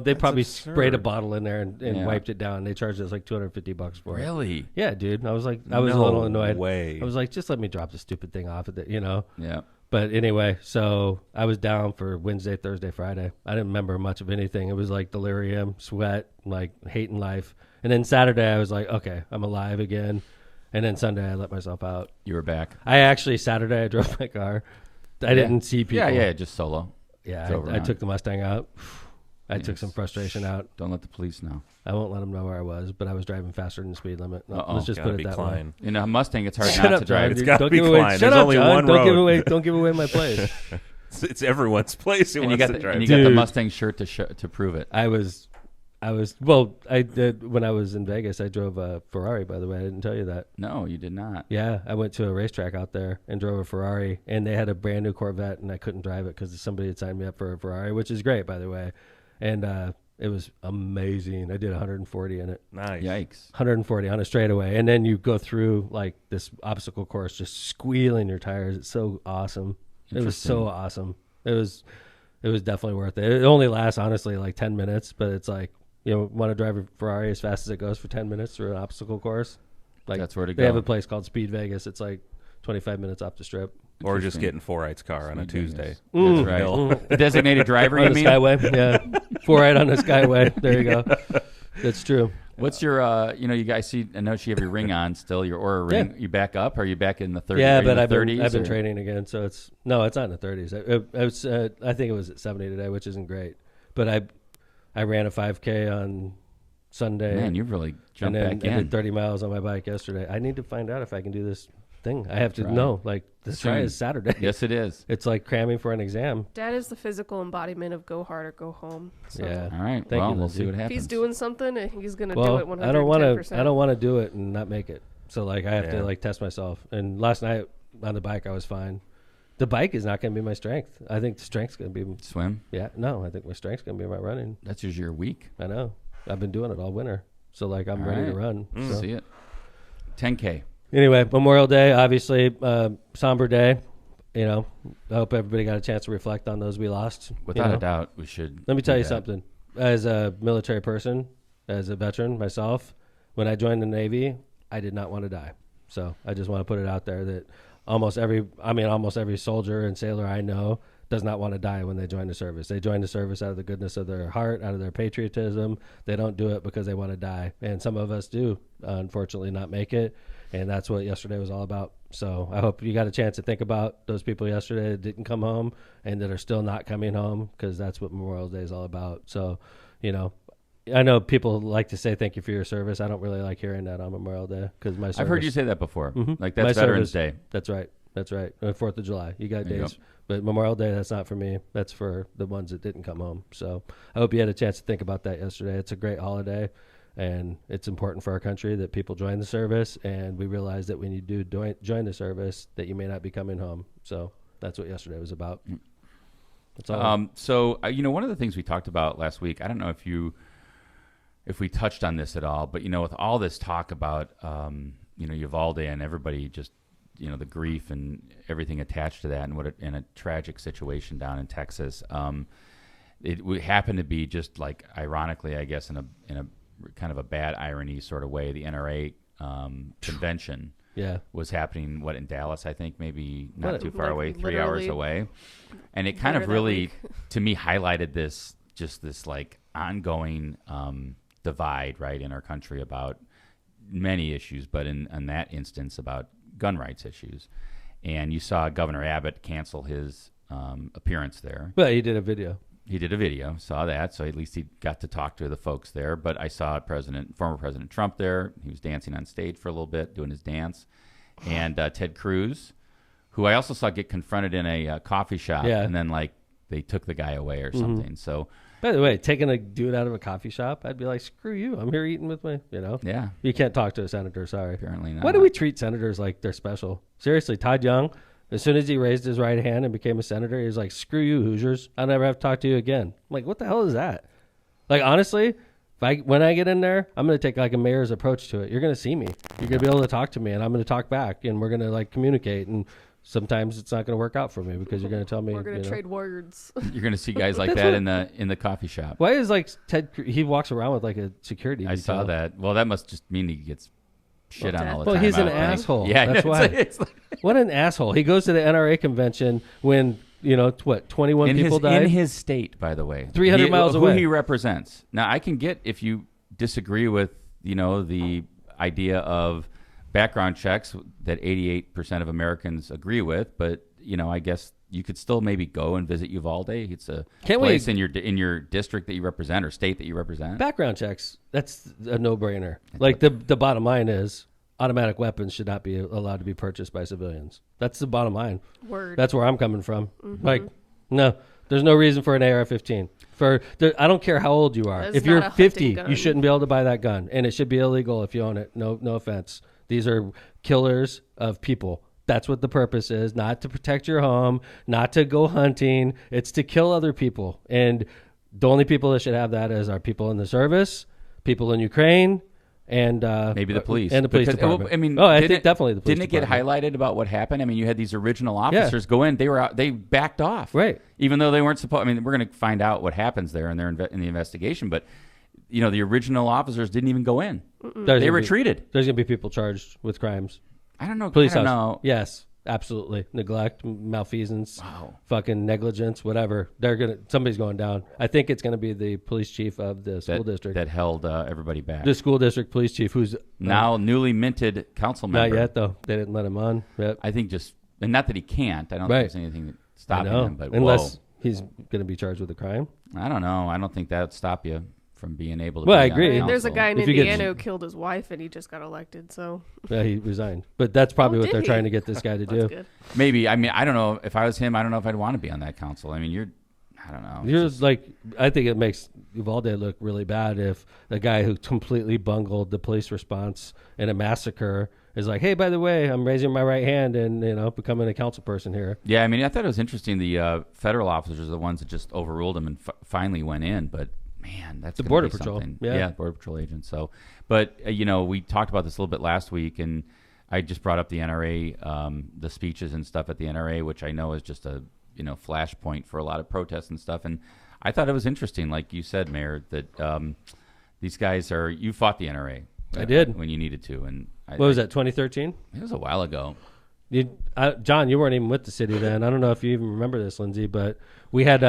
They probably sprayed a absurd. bottle in there and Yeah. wiped it down. They charged us like $250 for it. Really? Yeah, dude. I was a No little annoyed. way. I was like, just let me drop the stupid thing off of it, Yeah. But anyway, so I was down for Wednesday, Thursday, Friday. I didn't remember much of anything. It was like delirium, sweat, like hating life. And then Saturday, I was like, okay, I'm alive again. And then Sunday, I let myself out. You were back. Saturday, I drove my car. I didn't see people. Yeah, just solo. Yeah, It's over I now. took the Mustang out. I Yes. took some frustration out. Don't let the police know. I won't let them know where I was, but I was driving faster than the speed limit. Uh-oh. Let's just Gotta put be it that Klein. In a Mustang, it's hard way. not to drive. John, It's gotta don't be give away. Klein. Shut There's up, only John. one Don't road. give away my place. It's everyone's place. Who And you wants got to drive. and you got the Dude. Mustang shirt to prove it. I did when I was in Vegas. I drove a Ferrari. By the way, I didn't tell you that. No, you did not. Yeah, I went to a racetrack out there and drove a Ferrari, and they had a brand new Corvette, and I couldn't drive it because somebody had signed me up for a Ferrari, which is great, by the way. And it was amazing. I did 140 in it. Nice. Yikes. 140 on a straightaway, and then you go through like this obstacle course, just squealing your tires. It's so awesome. It was so awesome. It was definitely worth it. It only lasts honestly like 10 minutes, but it's like want to drive a Ferrari as fast as it goes for 10 minutes through an obstacle course. Like That's where to They have go. a place called Speed Vegas. It's like 25 minutes off the strip. Or just Interesting. getting 4-Right's car on a Speed Tuesday. That's right. The designated driver, On you the mean? Skyway, yeah. 4 on the Skyway. There you go. That's true. What's your, you guys see, I know you have your ring on still, your Aura ring. Yeah. You back up? Are you back in the 30s? Yeah, but I've 30s, been or? training again, so it's not in the 30s. I think it was at 70 today, which isn't great. But I ran a 5K on Sunday. Man, you've really jumped and then back I in. did 30 miles on my bike yesterday. I need to find out if I can do this thing. I have to Try. know. Like, this try Soon. is Saturday. Yes, it is. It's like cramming for an exam. Dad is the physical embodiment of go hard or go home. So Yeah. All right. Thank well, you, we'll see Lindsay. what if happens. he's doing something, I think he's going to Well, do it 110%. I don't want to do it and not make it. So like I have to like test myself. And last night on the bike I was fine. The bike is not going to be my strength. I think the strength's going to be Swim? I think my strength's going to be my running. That's just your week. I know. I've been doing it all winter. So like I'm All ready to right. run. So. See it. 10K. Anyway, Memorial Day, obviously somber day. You know, I hope everybody got a chance to reflect on those we lost. Without a doubt, we should. Let me tell do you that. something. As a military person, as a veteran myself, when I joined the Navy, I did not want to die. So I just want to put it out there that almost every soldier and sailor I know does not want to die when they join the service. They join the service out of the goodness of their heart, out of their patriotism. They don't do it because they want to die. And some of us do, unfortunately, not make it. And that's what yesterday was all about. So I hope you got a chance to think about those people yesterday that didn't come home and that are still not coming home, because that's what Memorial Day is all about. So, you know, I know people like to say thank you for your service. I don't really like hearing that on Memorial Day because my service. I've heard you say that before. Mhm. Like that's My Veterans service- Day. That's right. 4th of July. You got There you days. But Memorial Day, that's not for me. That's for the ones that didn't come home. So I hope you had a chance to think about that yesterday. It's a great holiday, and it's important for our country that people join the service, and we realize that when you do join the service that you may not be coming home. So that's what yesterday was about. That's all. So one of the things we talked about last week, I don't know if we touched on this at all, but with all this talk about Uvalde and everybody just the grief and everything attached to that, and in a tragic situation down in Texas, it would happen to be just like ironically, I guess, in a kind of a bad irony sort of way, the NRA convention was happening in Dallas, I think, maybe not too far away, 3 hours away, and it kind of really to me highlighted this like ongoing divide right in our country about many issues, but in that instance about gun rights issues. And you saw Governor Abbott cancel his appearance there. But he did a video. He did a video, saw that, so at least he got to talk to the folks there. But I saw former President Trump there. He was dancing on stage for a little bit, doing his dance. And Ted Cruz, who I also saw get confronted in a coffee shop, and then they took the guy away or something. So, by the way, taking a dude out of a coffee shop, I'd be like, screw you. I'm here eating with yeah, You can't talk to a senator, sorry. apparently not. Why do we treat senators like they're special? Seriously, Todd Young, as soon as he raised his right hand and became a senator, he was like, screw you, Hoosiers. I'll never have to talk to you again. I'm like, what the hell is that? Like, honestly, when I get in there, I'm going to take like a mayor's approach to it. You're going to see me. You're going to be able to talk to me, and I'm going to talk back, and we're going to communicate. And sometimes it's not going to work out for me because you're going to tell me. We're going to trade words. You're going to see guys like that in the coffee shop. Why is Ted? He walks around with like a security. I detail. saw that. Well, that must just mean he gets shit on all the time. Well, he's I an would think. asshole. Yeah, That's why. It's What an asshole. He goes to the NRA convention when 21 people died in his state, by the way, 300 miles away. Who he represents. Now, I can get if you disagree with the idea of background checks that 88% of Americans agree with, but I guess you could still maybe go and visit Uvalde. It's a place in your district that you represent or state that you represent. Background checks, that's a no-brainer. The bottom line is automatic weapons should not be allowed to be purchased by civilians. That's the bottom line. Word. That's where I'm coming from. No, there's no reason for an AR-15. I don't care how old you are. That's if you're not a 50, hunting gun. you shouldn't be able to buy that gun, and it should be illegal if you own it. No offense. These are killers of people. That's what the purpose is, not to protect your home, not to go hunting. It's to kill other people. And the only people that should have that is our people in the service, people in Ukraine, and maybe the police. And the police Because, department. I mean, I think definitely the police Didn't it get department. highlighted about what happened? I mean, you had these original officers go in. They backed off. Right. Even though they weren't supposed. I mean, we're going to find out what happens there in the investigation. But, the original officers didn't even go in. They retreated. There's going to be people charged with crimes. I don't know. Police I don't officers. know. Yes. Absolutely. Neglect, malfeasance, Wow. fucking negligence, whatever. Somebody's going down. I think it's going to be the police chief of the school district. That held everybody back. The school district police chief, who's Now newly minted council member. not yet, though. They didn't let him on. Yep. I think and not that he can't. I don't Right. think there's anything stopping him. But unless he's going to be charged with a crime. I don't know. I don't think that would stop you from being able to. Well, be I on agree. the I mean, There's a council. guy in If you get- Indiana who killed his wife, and he just got elected. So Yeah, he resigned. But that's probably Oh, what did they're he? trying to get this guy to that's do. good. Maybe. I mean, I don't know. If I was him, I don't know if I'd want to be on that council. I mean, I don't know. You're like, I think it makes Uvalde look really bad if the guy who completely bungled the police response in a massacre is like, hey, by the way, I'm raising my right hand and, becoming a council person here. Yeah, I mean, I thought it was interesting. The federal officers are the ones that just overruled him and finally went in. But man, that's The gonna Border be Patrol. something. Yeah. Border Patrol agents. So, but we talked about this a little bit last week, and I just brought up the NRA, the speeches and stuff at the NRA, which I know is just a flashpoint for a lot of protests and stuff. And I thought it was interesting, like you said, Mayor, that these guys you fought the NRA. I did. When you needed to, and What was that, 2013? It was a while ago. John, you weren't even with the city then. I don't know if you even remember this, Lindsay, but we had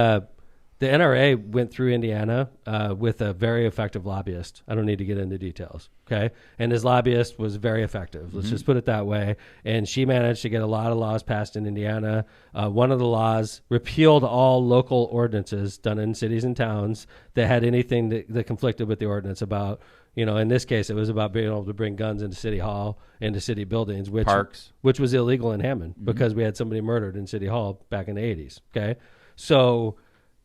the NRA went through Indiana with a very effective lobbyist. I don't need to get into details, okay? And his lobbyist was very effective. Let's just put it that way. And she managed to get a lot of laws passed in Indiana. One of the laws repealed all local ordinances done in cities and towns that had anything that conflicted with the ordinance about, in this case, it was about being able to bring guns into City Hall, into city buildings, which was illegal in Hammond because we had somebody murdered in City Hall back in the 80s, okay? So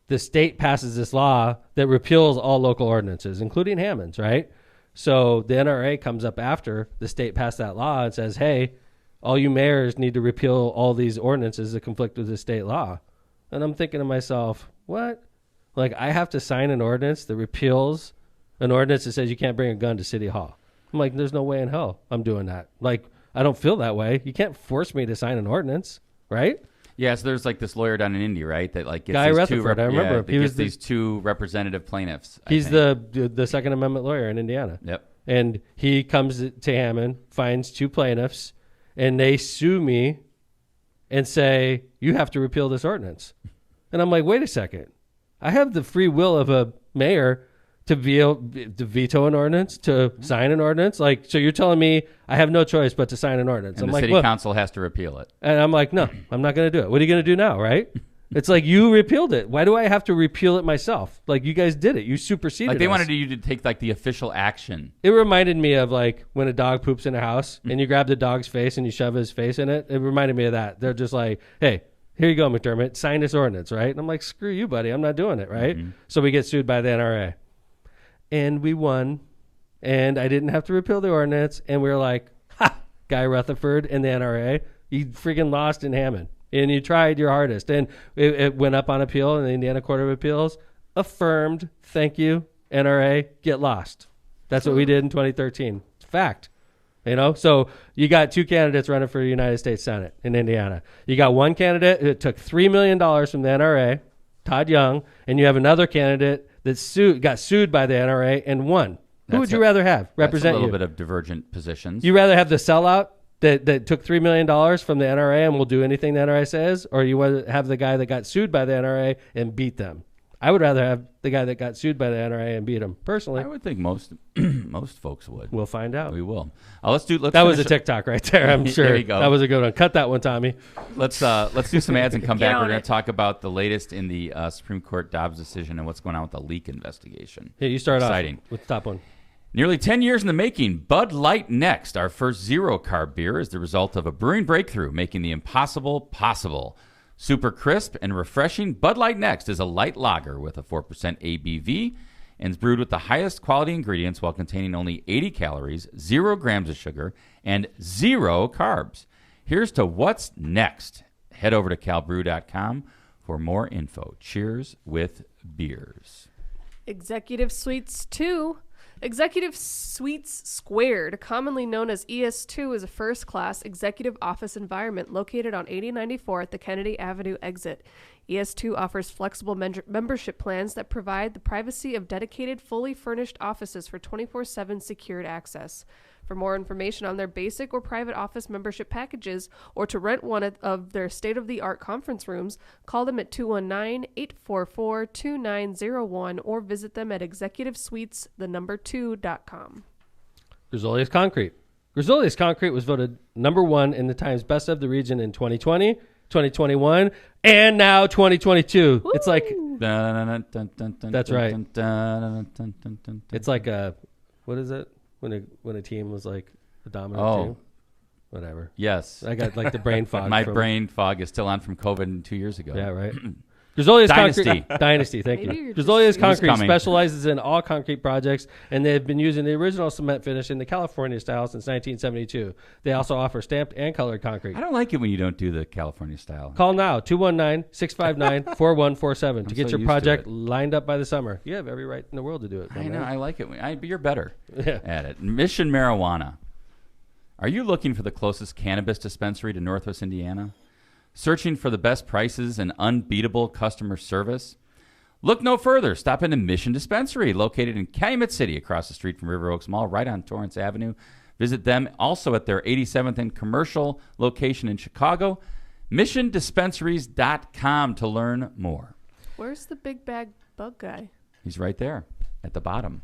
the state passes this law that repeals all local ordinances, including Hammond's, right? So the NRA comes up after the state passed that law and says, hey, all you mayors need to repeal all these ordinances that conflict with the state law. And I'm thinking to myself, what? Like, I have to sign an ordinance that repeals an ordinance that says you can't bring a gun to City Hall. I'm like, there's no way in hell I'm doing that. Like, I don't feel that way. You can't force me to sign an ordinance, right? Yeah, so there's like this lawyer down in Indy, right? That like gets Guy these Rutherford, I remember him. He was these two representative plaintiffs. He's the Second Amendment lawyer in Indiana. Yep. And he comes to Hammond, finds two plaintiffs, and they sue me and say, you have to repeal this ordinance. And I'm like, wait a second. I have the free will of a mayor to veto an ordinance, to sign an ordinance. Like, so you're telling me I have no choice but to sign an ordinance. And I'm the like, city well, council has to repeal it. and I'm like, no, I'm not going to do it. What are you going to do now, right? It's like, you repealed it. Why do I have to repeal it myself? Like, you guys did it. You superseded Like they us. wanted you to take like the official action. It reminded me of like when a dog poops in a house and you grab the dog's face and you shove his face in it. It reminded me of that. They're just like, hey, here you go, McDermott. Sign this ordinance, right? And I'm like, screw you, buddy. I'm not doing it, right? So we get sued by the NRA. And we won. And I didn't have to repeal the ordinance. And we were like, ha, Guy Rutherford and the NRA, you freaking lost in Hammond. And you tried your hardest. And it went up on appeal, and the Indiana Court of Appeals affirmed, thank you, NRA, get lost. That's what we did in 2013. It's fact. So you got two candidates running for the United States Senate in Indiana. You got one candidate who took $3 million from the NRA, Todd Young, and you have another candidate that got sued by the NRA and won. Who would you rather have represent you? That's a little bit of divergent positions. You rather have the sellout that took $3 million from the NRA and will do anything the NRA says, or you want to have the guy that got sued by the NRA and beat them? I would rather have the guy that got sued by the NRA and beat him, personally. I would think most folks would. We'll find out. We will. Let's that was a TikTok right there, I'm sure. There you go. That was a good one. Cut that one, Tommy. Let's do some ads and come back. on We're going it. to talk about the latest in the Supreme Court Dobbs decision and what's going on with the leak investigation. Hey, you start Exciting. off with the top one. Nearly 10 years in the making, Bud Light Next, our first zero-carb beer, is the result of a brewing breakthrough, making the impossible possible. Super crisp and refreshing, Bud Light Next is a light lager with a 4% ABV and is brewed with the highest quality ingredients while containing only 80 calories, 0 grams of sugar, and 0 carbs. Here's to what's next. Head over to calbrew.com for more info. Cheers with beers. Executive Suites 2. Executive Suites Squared, commonly known as ES2, is a first-class executive office environment located on 8094 at the Kennedy Avenue exit. ES2 offers flexible membership plans that provide the privacy of dedicated, fully furnished offices for 24/7 secured access. For more information on their basic or private office membership packages or to rent one of their state-of-the-art conference rooms, call them at 219-844-2901 or visit them at executivesuites2.com. Grisolius Concrete. Grisolius Concrete was voted number 1 in the Times Best of the Region in 2020, 2021, and now 2022. Woo! It's like that's right. It's like a what is it when a team was like a dominant team? Whatever. Yes. I got like the brain fog. My brain fog is still on from COVID 2 years ago. Yeah, right. Grisolius Dynasty. Concrete. Dynasty, thank Maybe you. you're just Grisolius seeing- Concrete coming. specializes in all concrete projects, and they've been using the original cement finish in the California style since 1972. They also offer stamped and colored concrete. I don't like it when you don't do the California style. Call now, 219-659-4147 to get so your used to project it. lined up by the summer. You have every right in the world to do it. I know. I like it. But you're better Yeah. at it. Mission Marijuana. Are you looking for the closest cannabis dispensary to Northwest Indiana? Searching for the best prices and unbeatable customer service? Look no further. Stop into Mission Dispensary, located in Calumet City, across the street from River Oaks Mall, right on Torrance Avenue. Visit them also at their 87th and Commercial location in Chicago. MissionDispensaries.com to learn more. Where's the big bag bug guy? He's right there at the bottom.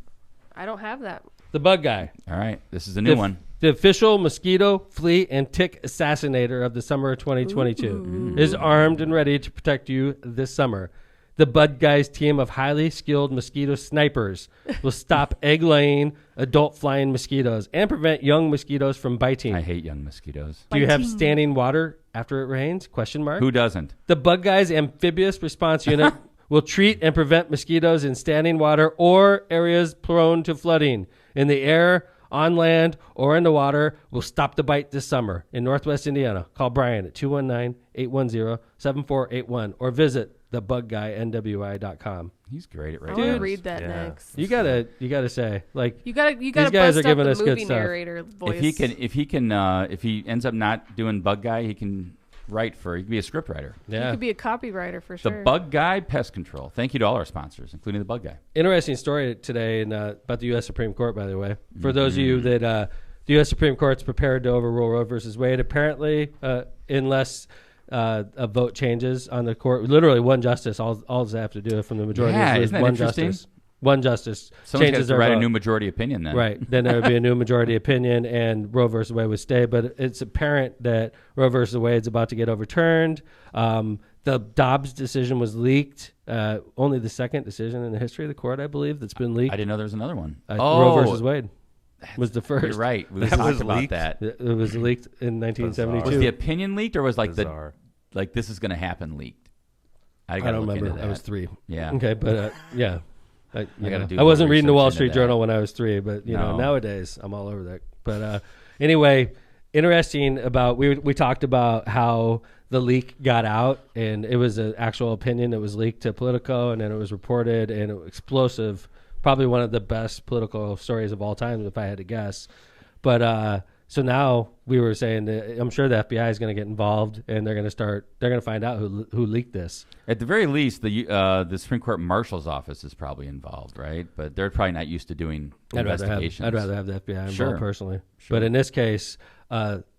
I don't have that. The bug guy. All right. This is a new one. The official mosquito, flea, and tick assassinator of the summer of 2022 is armed and ready to protect you this summer. The Bud Guys team of highly skilled mosquito snipers will stop egg-laying, adult-flying mosquitoes and prevent young mosquitoes from biting. I hate young mosquitoes. Do you have standing water after it rains? Question mark. Who doesn't? The Bug Guys amphibious response unit will treat and prevent mosquitoes in standing water or areas prone to flooding. In the air, on land, or in the water will stop the bite this summer in Northwest Indiana. Call Brian at 219-810-7481 or visit thebugguynwi.com. He's great at I radio. want to Dude. read that Yeah. next. You gotta say, like, You gotta These guys bust are out giving the us good movie stuff. narrator voice. If he ends up not doing Bug Guy, he can write for. He can be a script writer. You yeah. could be a copywriter for The sure. Bug Guy Pest Control. Thank you to all our sponsors, including the Bug Guy. Interesting story today about the U.S. Supreme Court, by the way. For those of you that the U.S. Supreme Court's prepared to overrule Roe versus Wade, apparently, unless a vote changes on the court, literally one justice, all they have to do from the majority Yeah, is isn't that one interesting? justice. One justice Someone's changes got their to write a vote. new majority opinion then. Right. Then there would be a new majority opinion and Roe versus Wade would stay. But it's apparent that Roe versus Wade is about to get overturned. The Dobbs decision was leaked. Only the second decision in the history of the court, I believe, that's been leaked. I didn't know there was another one. Roe versus Wade was the first. You're right. We That talked was about leaked? that. It was leaked in 1972. Was the opinion leaked or was like Bizarre. like this is going to happen leaked? I I gotta don't look remember. into I was that. 3. Yeah. Okay, but yeah. I gotta do I wasn't more reading the Wall research Street into Journal that. when I was 3, but you know, No. nowadays I'm all over that. But anyway, interesting about we talked about how the leak got out and it was an actual opinion that was leaked to Politico and then it was reported and it was explosive. Probably one of the best political stories of all time, if I had to guess. But so now we were saying that I'm sure the FBI is going to get involved and they're going to find out who leaked this. At the very least, the Supreme Court Marshal's office is probably involved, right? But they're probably not used to doing investigations. I'd rather have the FBI involved Sure. personally. Sure. But in this case,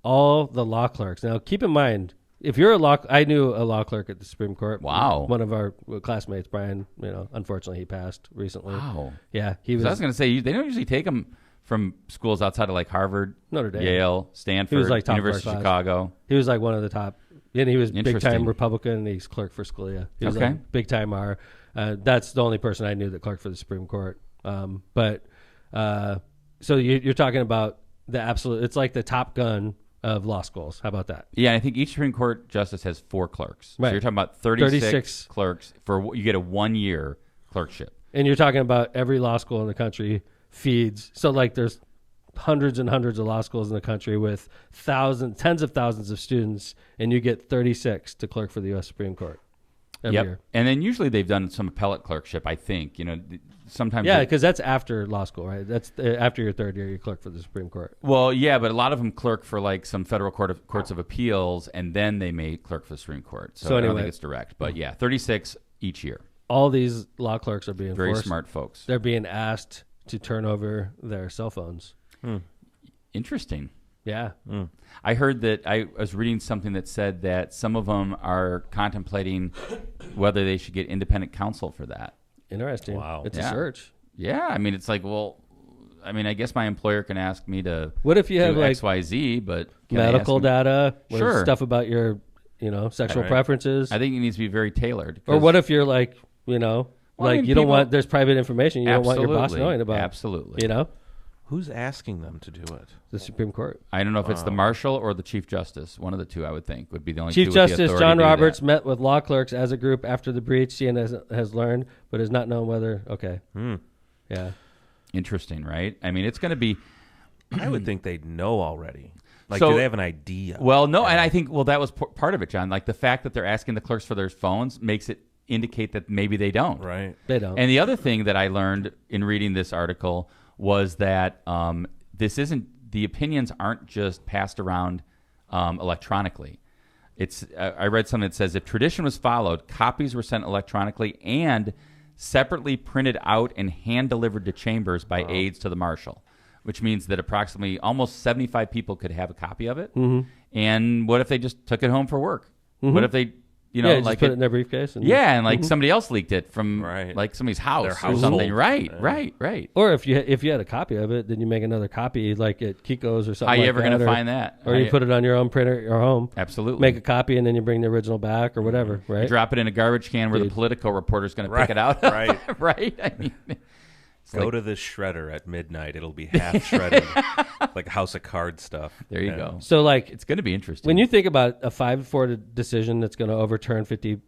all the law clerks. Now, keep in mind, if you're I knew a law clerk at the Supreme Court. Wow. One of our classmates, Brian. Unfortunately, he passed recently. Wow. Yeah, he 'Cause was. I was going to say they don't usually take them from schools outside of like Harvard, Notre Dame. Yale, Stanford, He was, like, top of our University of class. Chicago. He was like one of the top. And he was big Interesting. time Republican. And he's clerk for Scalia. He was Okay. like big time R. That's the only person I knew that clerked for the Supreme Court. So you're talking about the absolute. It's like the Top Gun of law schools. How about that? Yeah, I think each Supreme Court justice has 4 clerks. Right. So you're talking about 36 36. clerks you get a 1-year clerkship. And you're talking about every law school in the country feeds. So like there's hundreds and hundreds of law schools in the country with tens of thousands of students, and you get 36 to clerk for the U.S. Supreme Court every year. And then usually they've done some appellate clerkship, I think. Sometimes. Yeah, because that's after law school, right? That's after your third year, you clerk for the Supreme Court. Well, yeah, but a lot of them clerk for like some federal courts of appeals, and then they may clerk for the Supreme Court. So I don't anyway. think it's direct. But yeah, 36 each year. All these law clerks are being Very forced. smart folks. They're being asked to turn over their cell phones. Interesting. Yeah. I heard that I was reading something that said that some of them are contemplating whether they should get independent counsel for that. Interesting. Wow. It's Yeah. a search. Yeah, I mean, it's like, well, I mean, I guess my employer can ask me to What if you have do like XYZ, but can they medical ask me- data, with Sure. stuff about your, sexual Right. preferences? I think it needs to be very tailored. Or what if you're like, Well, I like mean, you don't people- want, there's private information you don't want your boss Absolutely. knowing about. Absolutely. Who's asking them to do it? The Supreme Court. I don't know if it's the marshal or the chief justice. One of the two, I would think, would be the only Chief two with the Justice authority John to do Roberts that. met with law clerks as a group after the breach. CNN has learned, but has not known whether. Okay. Yeah. Interesting, right? I mean, it's going to be. I would think they'd know already. Like, So- do they have an idea? Well, no, and I think that was part of it, John. Like the fact that they're asking the clerks for their phones makes it indicate that maybe they don't. Right. They don't. And the other thing that I learned in reading this article was that this isn't the opinions aren't just passed around electronically. It's I read something that says if tradition was followed, copies were sent electronically and separately printed out and hand delivered to chambers by aides to the marshal, which means that approximately almost 75 people could have a copy of it. And what if they just took it home for work? What if they, just like put it in their briefcase. And, and like somebody else leaked it from Right. like somebody's house Their or household. something. Right. Or if you had a copy of it, then you make another copy like at Kiko's or something. How you like ever that, going to or- find that? Or How you put it on your own printer at your home. Absolutely. Make a copy and then you bring the original back or whatever. You Right. drop it in a garbage can where the Dude. Politico reporter's going to Right, pick it out. right. Right. I mean, Go to this shredder at midnight. It'll be half shredded, like House of Cards stuff. there you Yeah. go. So like It's going to be interesting. when you think about a 5-4 decision that's going to overturn 50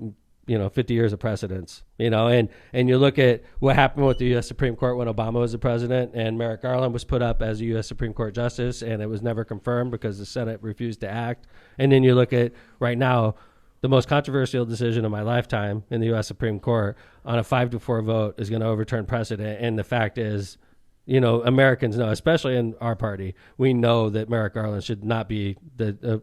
years of precedence, and you look at what happened with the U.S. Supreme Court when Obama was the president and Merrick Garland was put up as a U.S. Supreme Court justice and it was never confirmed because the Senate refused to act. And then you look at right now, the most controversial decision of my lifetime in the U.S. Supreme Court on a 5-4 vote is going to overturn precedent. And the fact is, Americans know, especially in our party, we know that Merrick Garland should not be the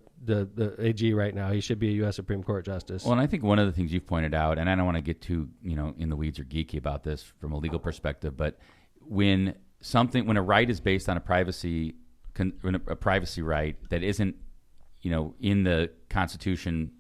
AG right now. He should be a U.S. Supreme Court justice. Well, and I think one of the things you've pointed out, and I don't want to get too, in the weeds or geeky about this from a legal perspective, but when a right is based on a privacy right that isn't, in the Constitution,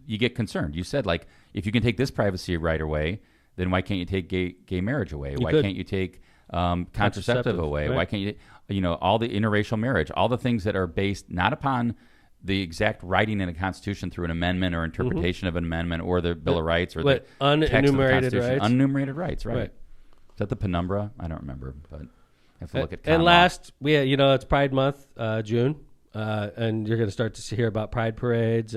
you get concerned. You said, like, if you can take this privacy right away, then why can't you take gay marriage away? Why can't you take contraceptive away? Right. Why can't you, all the interracial marriage, all the things that are based not upon the exact writing in a Constitution through an amendment or interpretation of an amendment or the Bill of Rights or the text of the unenumerated Constitution. rights? Unenumerated rights, right. Right. Is that the penumbra? I don't remember, but I have to look at And common law. last, it's Pride Month, June, and you're going to start to hear about Pride parades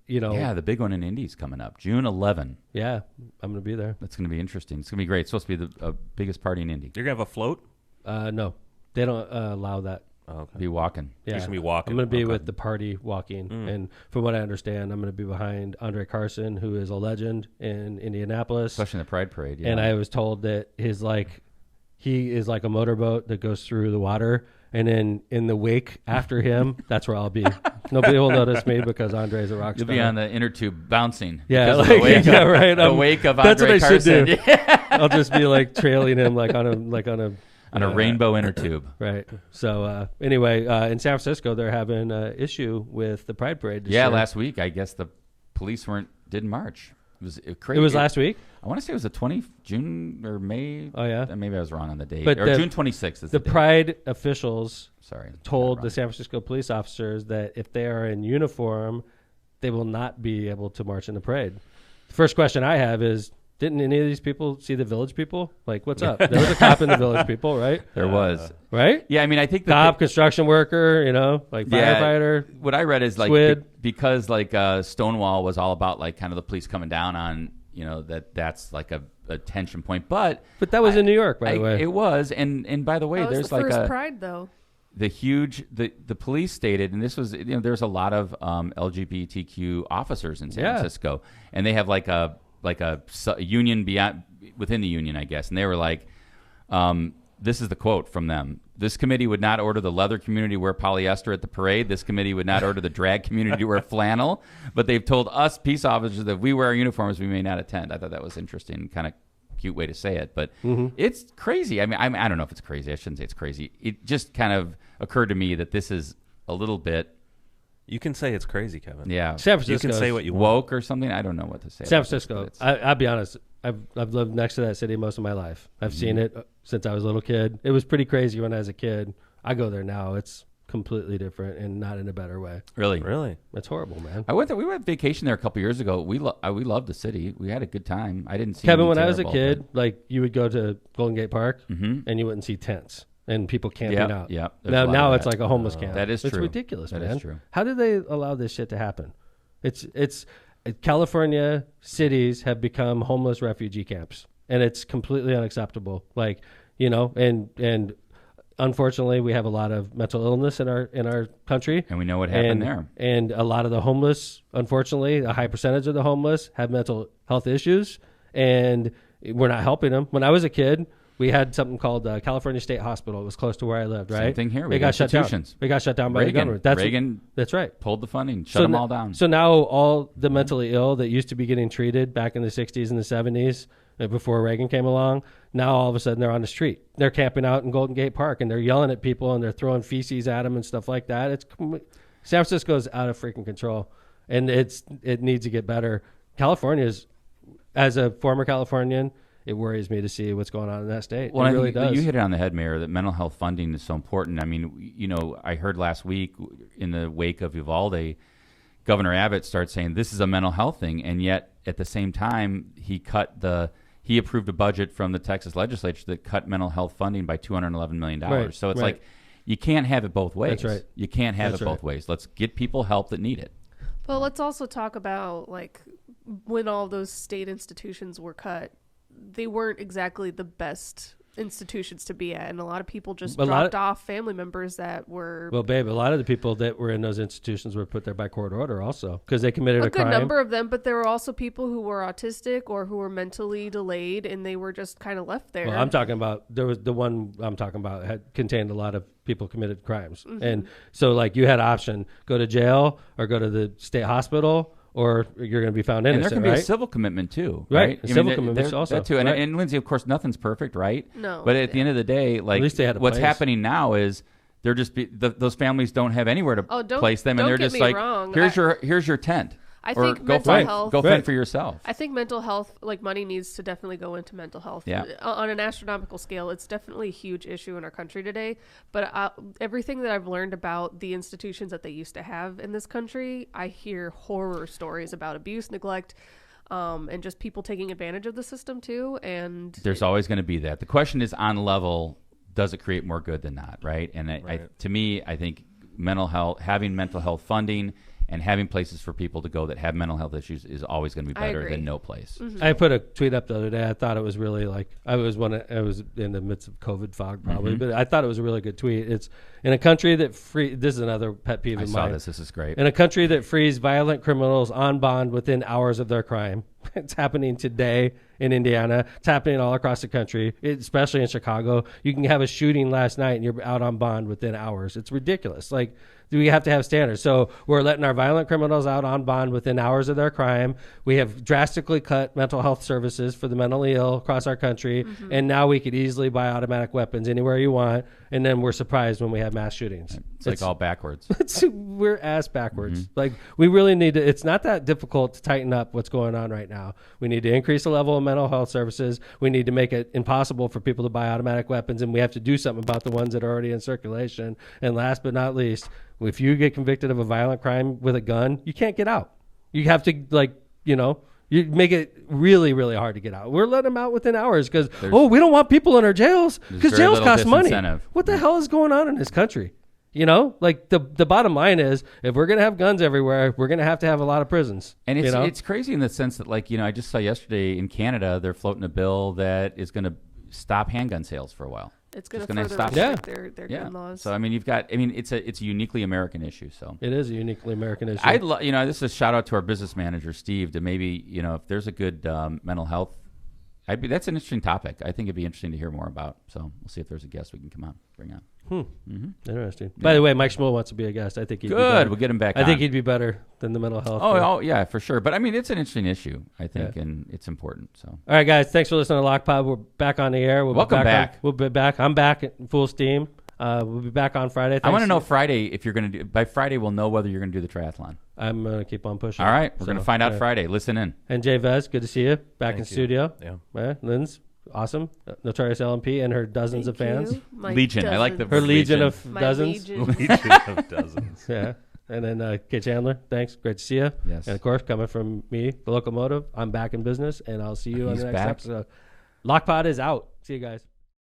Yeah, the big one in Indy's coming up, June 11. Yeah, I'm going to be there. That's going to be interesting. It's going to be great. It's supposed to be the biggest party in Indy. You're gonna have a float. No, they don't allow that. Oh, okay. Be walking. Yeah, Just gonna be walking. I'm going to be Okay. with the party walking, and from what I understand, I'm going to be behind Andre Carson, who is a legend in Indianapolis. Especially in the Pride Parade. Yeah. And I was told that he is like a motorboat that goes through the water, and then in the wake after him, that's where I'll be. Nobody will notice me because Andre's a rock You'll star. be on the inner tube bouncing. Yeah, because of the like, wake yeah, of, right. The wake of That's Andre what I should Carson. do. Yeah. I'll just be like trailing him On a rainbow inner tube. Right. So anyway, in San Francisco, they're having an issue with the Pride Parade. This Yeah, year. last week I guess the police didn't march. It was crazy. It was last week. I want to say it was the 20th June or May. Oh, yeah? Maybe I was wrong on the date. But or June 26th is The the date. Pride officials Sorry, told got it the San Francisco police officers that if they are in uniform, they will not be able to march in the parade. The first question I have is, didn't any of these people see the Village People? Like, what's up? There was a cop in the Village People, right? wrong. There was. Right? Yeah, I mean, I think the Cop, construction worker, like Yeah. firefighter. What I read is like Squid. because like Stonewall was all about like kind of the police coming down on that's like a tension point. But But that was in New York, by the way. it was. And by the way, That was there's the like first a Pride, though. the police stated, and this was there's a lot of LGBTQ officers in San Yeah. Francisco, and they have like a union beyond within the union, I guess, and they were like, this is the quote from them. This committee would not order the leather community to wear polyester at the parade. This committee would not order the drag community to wear flannel. But they've told us peace officers that if we wear our uniforms, we may not attend. I thought that was interesting, kind of cute way to say it, but it's crazy. I mean, I don't know if it's crazy. I shouldn't say it's crazy. It just kind of occurred to me that this is a little bit. You can say it's crazy, Kevin. Yeah. San You Francisco can say what you want. Woke or something. I don't know what to say. San about this, Francisco. but it's- I'll be honest. I've lived next to that city most of my life. I've seen it since I was a little kid. It was pretty crazy when I was a kid. I go there now. It's completely different and not in a better way. Really? It's horrible, man. I went there. We went on vacation there a couple years ago. We loved the city. We had a good time. I didn't see Kevin, anything when I was a terrible, kid, like you would go to Golden Gate Park and you wouldn't see tents and people camping Yep, out. yep. There's a lot Now of it's that. like a homeless camp. That is It's true. ridiculous, That man. is true. How did they allow this shit to happen? It's California cities have become homeless refugee camps, and it's completely unacceptable. Like, you know, and unfortunately, we have a lot of mental illness in our country, And we know what happened there. And a lot of the homeless, unfortunately, a high percentage of the homeless have mental health issues, and we're not helping them. When I was a kid, we had something called California State Hospital. It was close to where I lived, right? Same thing here. We They got got shut down. institutions. They got shut down by the Reagan. government. Reagan That's right. pulled the funding, shut them all down. So now all the mentally ill that used to be getting treated back in the 60s and the 70s before Reagan came along, now all of a sudden they're on the street. They're camping out in Golden Gate Park and they're yelling at people and they're throwing feces at them and stuff like that. San Francisco's out of freaking control, and it needs to get better. California's, as a former Californian, it worries me to see what's going on in that state. Well, it really does. You hit it on the head, Mayor, that mental health funding is so important. I mean, you know, I heard last week in the wake of Uvalde, Governor Abbott started saying this is a mental health thing, and yet at the same time he approved a budget from the Texas legislature that cut mental health funding by $211 million. Right, So it's right. like you can't have it both ways. That's right. You can't have That's it both right. ways. Let's get people help that need it. But let's also talk about, like, when all those state institutions were cut, they weren't exactly the best institutions to be at, and a lot of people just dropped off family members that were Well, babe, a lot of the people that were in those institutions were put there by court order also because they committed a good crime. number of them, but there were also people who were autistic or who were mentally delayed, and they were just kind of left there. Well, I'm talking about, there was the one I'm talking about had contained a lot of people committed crimes. And so like you had option, go to jail or go to the state hospital, or you're going to be found And innocent, there can be right? a civil commitment too, Right. right? A civil commitment also, that too. And, right. and Lindsay, of course, nothing's perfect, right? No, But at the end of the day, like, least they had a what's place. happening now is they're just those families don't have anywhere to place them, and don't they're get just me like, wrong. here's your tent. I or think go mental find, health. go Right. fend for yourself. I think mental health, like money, needs to definitely go into mental health. Yeah. On an astronomical scale, it's definitely a huge issue in our country today. But everything that I've learned about the institutions that they used to have in this country, I hear horror stories about abuse, neglect, and just people taking advantage of the system too. And There's always going to be that. The question is on level, does it create more good than not, right? And to me, I think having mental health funding and having places for people to go that have mental health issues is always going to be I better agree. than no place. I put a tweet up the other day. I thought it was really like, I was in the midst of COVID fog probably, but I thought it was a really good tweet. It's in a country that this is another pet peeve I of saw mine. this. This is great. In a country that frees violent criminals on bond within hours of their crime. It's happening today in Indiana. It's happening all across the country, especially in Chicago. You can have a shooting last night and you're out on bond within hours. It's ridiculous. Like, we have to have standards. So we're letting our violent criminals out on bond within hours of their crime. We have drastically cut mental health services for the mentally ill across our country. And now we could easily buy automatic weapons anywhere you want. And then we're surprised when we have mass shootings. It's like all backwards. We're ass backwards. Like, we really need to, it's not that difficult to tighten up what's going on right now. We need to increase the level of mental health services. We need to make it impossible for people to buy automatic weapons, and we have to do something about the ones that are already in circulation. And last but not least, if you get convicted of a violent crime with a gun, you can't get out. You have to, you make it really, really hard to get out. We're letting them out within hours because, we don't want people in our jails because very jails little cost money. disincentive. What the hell is going on in this country? Like the bottom line is, if we're going to have guns everywhere, we're going to have a lot of prisons. And it's crazy in the sense that, like, I just saw yesterday in Canada, they're floating a bill that is going to stop handgun sales for a while. it's going to gonna further stop. restrict their Yeah. gun laws. So it's a uniquely American issue. So It is a uniquely American issue. this is a shout out to our business manager Steve to maybe if there's a good mental health That's an interesting topic. I think it'd be interesting to hear more about. So we'll see if there's a guest we can bring on. Interesting. By the way, Mike Schmuel wants to be a guest. I think he'd be Good. better. We'll get him back. I think he'd be better than the mental health. Oh, yeah, for sure. But I mean, it's an interesting issue, I think, and it's important. So, all right, guys, thanks for listening to Lock Pod. We're back on the air. Welcome back. We'll be back. I'm back at full steam. We'll be back on Friday. I want to know Friday if you're going to do. By Friday, we'll know whether you're going to do the triathlon. I'm going to keep on pushing. All right, we're going to find out Friday. Listen in. And Jay Vez, good to see you back in you. studio. Yeah. Lynn's awesome. Notorious LMP and her dozens of fans. Legion. I like Her legion of My dozens. Legion of dozens. Yeah. And then Kate Chandler, thanks. Great to see you. Yes. And of course, coming from me, the locomotive, I'm back in business, and I'll see you on He's the next back. episode. Lock Pod is out. See you guys.